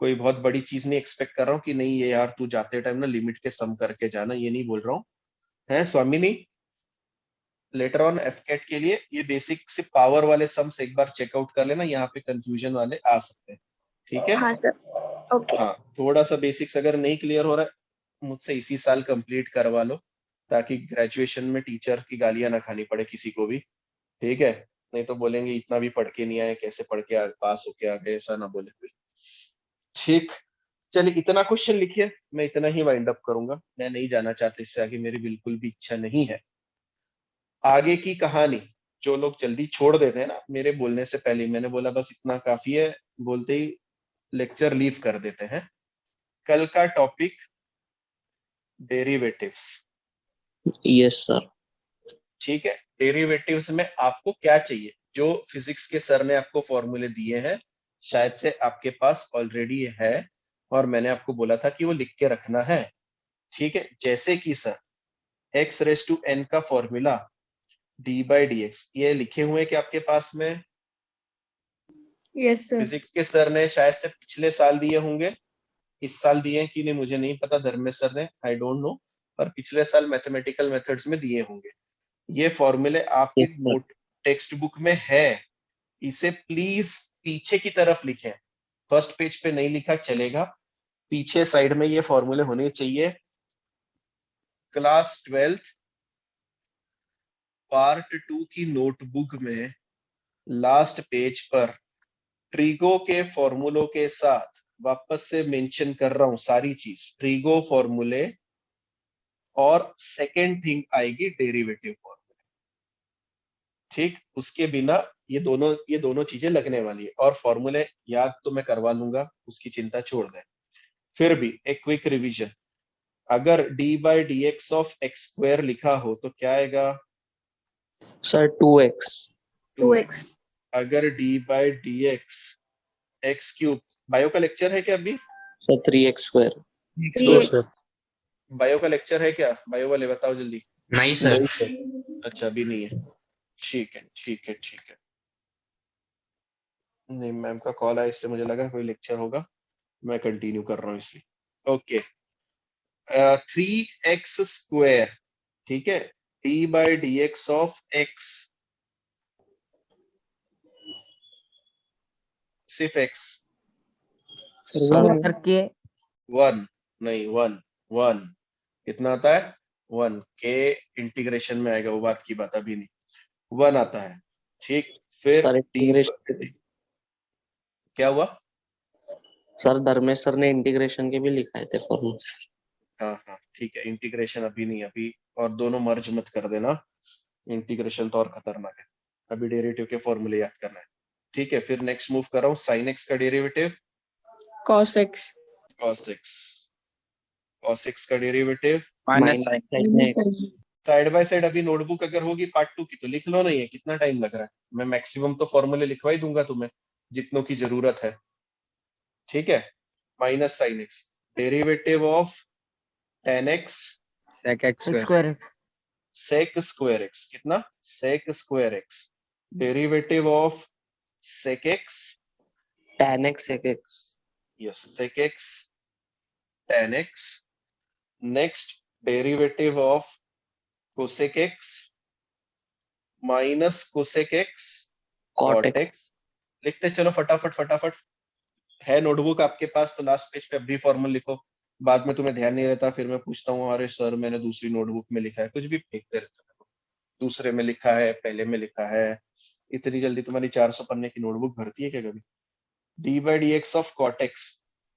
कोई बहुत बड़ी चीज नहीं एक्सपेक्ट कर रहा हूँ कि नहीं ये यार तू जाते टाइम ना लिमिट के सम करके जाना, ये नहीं बोल रहा हूँ, है स्वामिनी? लेटर ऑन एफकेट के लिए ये बेसिक से पावर वाले सम्स एक बार चेकआउट कर लेना, यहाँ पे कंफ्यूजन वाले आ सकते हैं। ठीक है, हाँ सर, ओके। हाँ, थोड़ा सा बेसिक्स अगर नहीं क्लियर हो रहा है मुझसे इसी साल कंप्लीट करवा लो, ताकि ग्रेजुएशन में टीचर की गालियां ना खानी पड़े किसी को भी। ठीक है, नहीं तो बोलेंगे इतना भी पढ़ के नहीं आए, कैसे पढ़ के पास होके आ गए, ऐसा ना बोले कोई। ठीक, चलिए इतना क्वेश्चन लिखिए, मैं इतना ही वाइंड अप करूंगा, मैं नहीं जाना चाहता इससे आगे, मेरी बिल्कुल भी इच्छा नहीं है। आगे की कहानी, जो लोग जल्दी छोड़ देते हैं ना, मेरे बोलने से पहले ही मैंने बोला बस इतना काफी है, बोलते ही लेक्चर लीव कर देते हैं। कल का टॉपिक डेरिवेटिव्स, यस सर। ठीक है। डेरिवेटिव्स में आपको क्या चाहिए, जो फिजिक्स के सर ने आपको फॉर्मूले दिए हैं, शायद से आपके पास ऑलरेडी है, और मैंने आपको बोला था कि वो लिख के रखना है, ठीक है। जैसे कि sir x raise to n का formula d by d x, ये लिखे हुए कि आपके पास में यस सर। फिजिक्स के सर ने शायद से पिछले साल दिए होंगे, इस साल दिए हैं कि नहीं मुझे नहीं पता, धर्मेश सर ने, आई डोंट नो, पर पिछले साल मैथमेटिकल मेथड्स में दिए होंगे। ये फॉर्मूले आपके yes sir. Note text book में है, इसे प्लीज पीछे की तरफ लिखें, फर्स्ट पेज पे नहीं लिखा चलेगा, पीछे साइड में ये फॉर्मूले होने चाहिए। क्लास 12th पार्ट 2 की नोटबुक में लास्ट पेज पर ट्रिगो के फॉर्मूलों के साथ, वापस से मेंशन कर रहा हूं सारी चीज, ट्रिगो फॉर्मूले, और सेकेंड थिंग आएगी डेरिवेटिव फॉर्मूले, ठीक। उसके बिना ये दोनों चीजें लगने वाली है, और फॉर्मूले याद तो मैं करवा लूंगा, उसकी चिंता छोड़ दें। फिर भी एक क्विक रिवीजन, अगर d by d x of x square लिखा हो तो क्या आएगा? Sir 2x। 2x। अगर d by d x x cube, bio का लेक्चर है क्या अभी? Sir 3x square. No sir. Bio का लेक्चर है क्या? बायो वाले बताओ जल्दी। नहीं नहीं सर। सर। अच्छा अभी नहीं है, ठीक है ठीक है ठीक है। नहीं, मैम का कॉल आया इसलिए मुझे लगा कोई लेक्चर होगा, मैं कंटिन्यू कर रहा हूँ इसलिए। ओके, 3x स्क्वायर, ठीक है, d by d x of x, सिर्फ एक्स, सर के 1 नहीं 1 कितना आता है? 1 के इंटीग्रेशन में आएगा, वो बात की बात अभी नहीं, 1 आता है, ठीक। फिर सर डी, इंटीग्रेशन। क्या हुआ? सर धर्मेश सर ने इंटीग्रेशन के भी लिखाए थे फॉर्मूले। हाँ हाँ ठीक है, इंटीग्रेशन अभी नहीं, अभी और दोनों मर्ज मत कर देना, इंटीग्रेशन तो और खतरनाक है, अभी डेरिवेटिव के फॉर्मूले याद करना है, ठीक है। फिर नेक्स्ट मूव कर रहा हूँ, साइन एक्स का derivative, cos x। cos x, cos x का derivative, minus sine side by side. अभी नोटबुक अगर होगी पार्ट 2 की तो लिख लो, नहीं है कितना टाइम लग रहा है, मैं मैक्सिमम तो फॉर्मूले लिखवा ही दूंगा तुम्हें जितनों की जरूरत है, ठीक है। Minus sine x, derivative of tan x sec x x square square sec square x, कितना? Sec square x, derivative of sec x, tan x sec x। Yes sec x tan x. Next derivative of cosec x minus cosec x cot cot x। X. लिखते चलो फटाफट फटाफट, है notebook आपके पास तो last page पे अभी formula लिखो, बाद में तुम्हें ध्यान नहीं रहता, फिर मैं पूछता हूँ अरे सर मैंने दूसरी नोटबुक में लिखा है, कुछ भी फेंकते रहते हो, दूसरे में लिखा है पहले में लिखा है, इतनी जल्दी तुम्हारी 400 पन्ने की नोटबुक भरती है क्या कभी? D by d x of cot x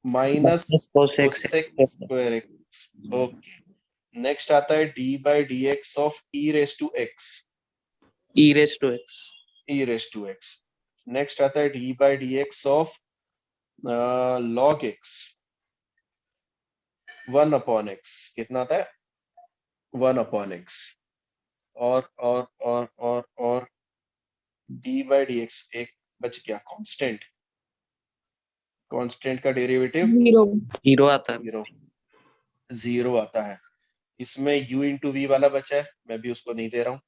minus cosec cosec square x, okay. Next आता है d by d x of e raise to x, e raised to x। E raise to x. Next आता है d by d x of log x, 1 upon x, कितना आता है? 1 upon x. और d by d x, एक बच गया constant, constant का डेरिवेटिव 0। 0 आता है। 0, 0 आता है। इसमें u इंटू वी वाला बचा है, मैं भी उसको नहीं दे रहा हूँ।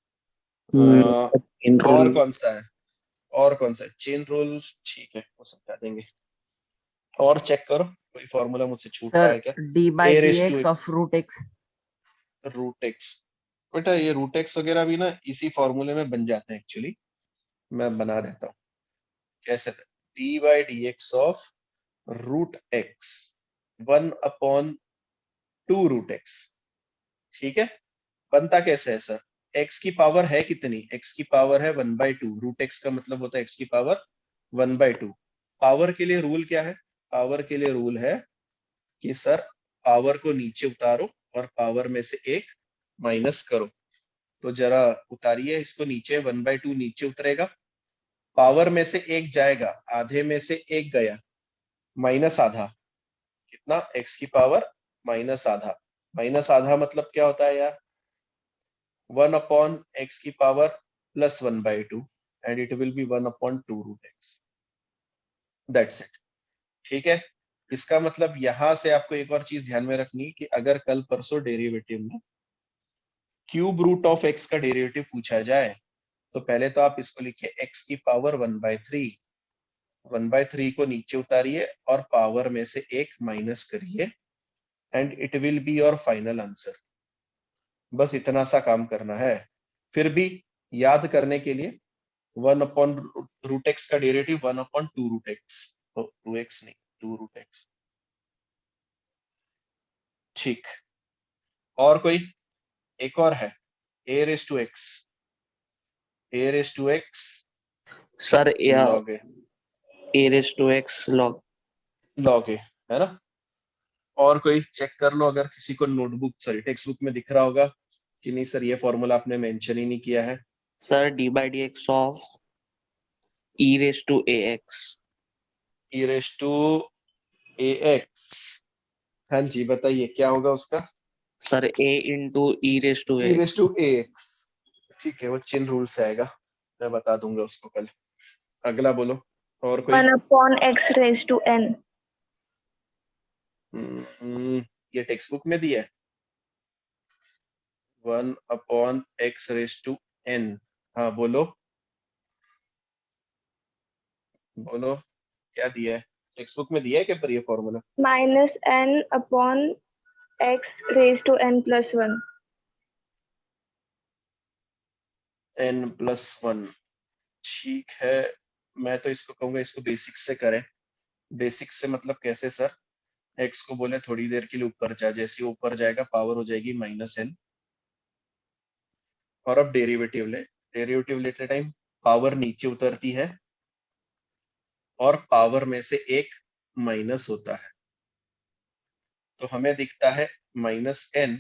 इन और रूल। कौन सा है? और कौन सा है? चेन रूल, ठीक है वो समझा देंगे। और चेक करो कोई फॉर्मूला मुझसे छूट रहा है क्या? Sir d by A d raised to x x, of root x. Root x, बेटा ये रूट एक्स वगैरह भी ना इसी फॉर्मूले में बन जाते हैं एक्चुअली, मैं बना देता हूँ कैसे। D by d x of root x 1 upon 2 root x, ठीक है। बनता कैसे है सर? x की पावर है कितनी? x की पावर है 1/2, रूट एक्स का मतलब होता है x की पावर 1/2। पावर के लिए रूल क्या है? पावर के लिए रूल है कि सर पावर को नीचे उतारो और पावर में से एक माइनस करो। तो जरा उतारिए इसको नीचे, 1/2 नीचे उतरेगा, पावर में से एक जाएगा, आधे में से एक गया, माइनस आधा, कितना, x की पावर माइनस आधा। माइनस आधा मतलब क्या होता है यार, 1/x की power plus 1/2 and it will B 1/2√x, that's it. ठीक है, इसका मतलब यहां से आपको एक और चीज ध्यान में रखनी कि अगर कल परसों डेरिवेटिव में क्यूब रूट ऑफ x का डेरिवेटिव पूछा जाए तो पहले तो आप इसको लिखिए x की पावर 1/3, 1/3 को नीचे उतारिए और पावर में से एक माइनस करिए and it will be your final answer. बस इतना सा काम करना है। फिर भी याद करने के लिए 1/√x का डेरिवेटिव 1/2√x, तो 2x नहीं 2√x। ठीक, और कोई, एक और है a raised to x, a raised to x sir log a, a raised to x log log a, है ना। और कोई चेक कर लो अगर किसी को नोटबुक सॉरी टेक्स्ट बुक में दिख रहा होगा कि नहीं सर ये फॉर्मूला आपने मेंशन ही नहीं किया है। Sir d/dx of e raised to ax। e raised to ax, हाँ जी बताइए क्या होगा उसका। Sir a into e raised to e ax। raised to ax, ठीक है, वो चेन रूल से आएगा, मैं बता दूंगा उसको कल। अगला बोलो, और कोई। 1/x raised to n। ये टेक्स्ट बुक में दिया है 1/x raised to n। हाँ बोलो बोलो, क्या दिया है टेक्स्ट बुक में, दिया है क्या पर ये formula. -n/x raised to n+1। n+1, ठीक है। मैं तो इसको कहूंगा इसको बेसिक्स से करें। बेसिक्स से मतलब कैसे सर, x को बोले थोड़ी देर के लिए ऊपर जा, जैसे ही ऊपर जाएगा पावर हो जाएगी -n, और अब डेरिवेटिव ले, डेरिवेटिव लेते टाइम पावर नीचे उतरती है और पावर में से एक माइनस होता है, तो हमें दिखता है -n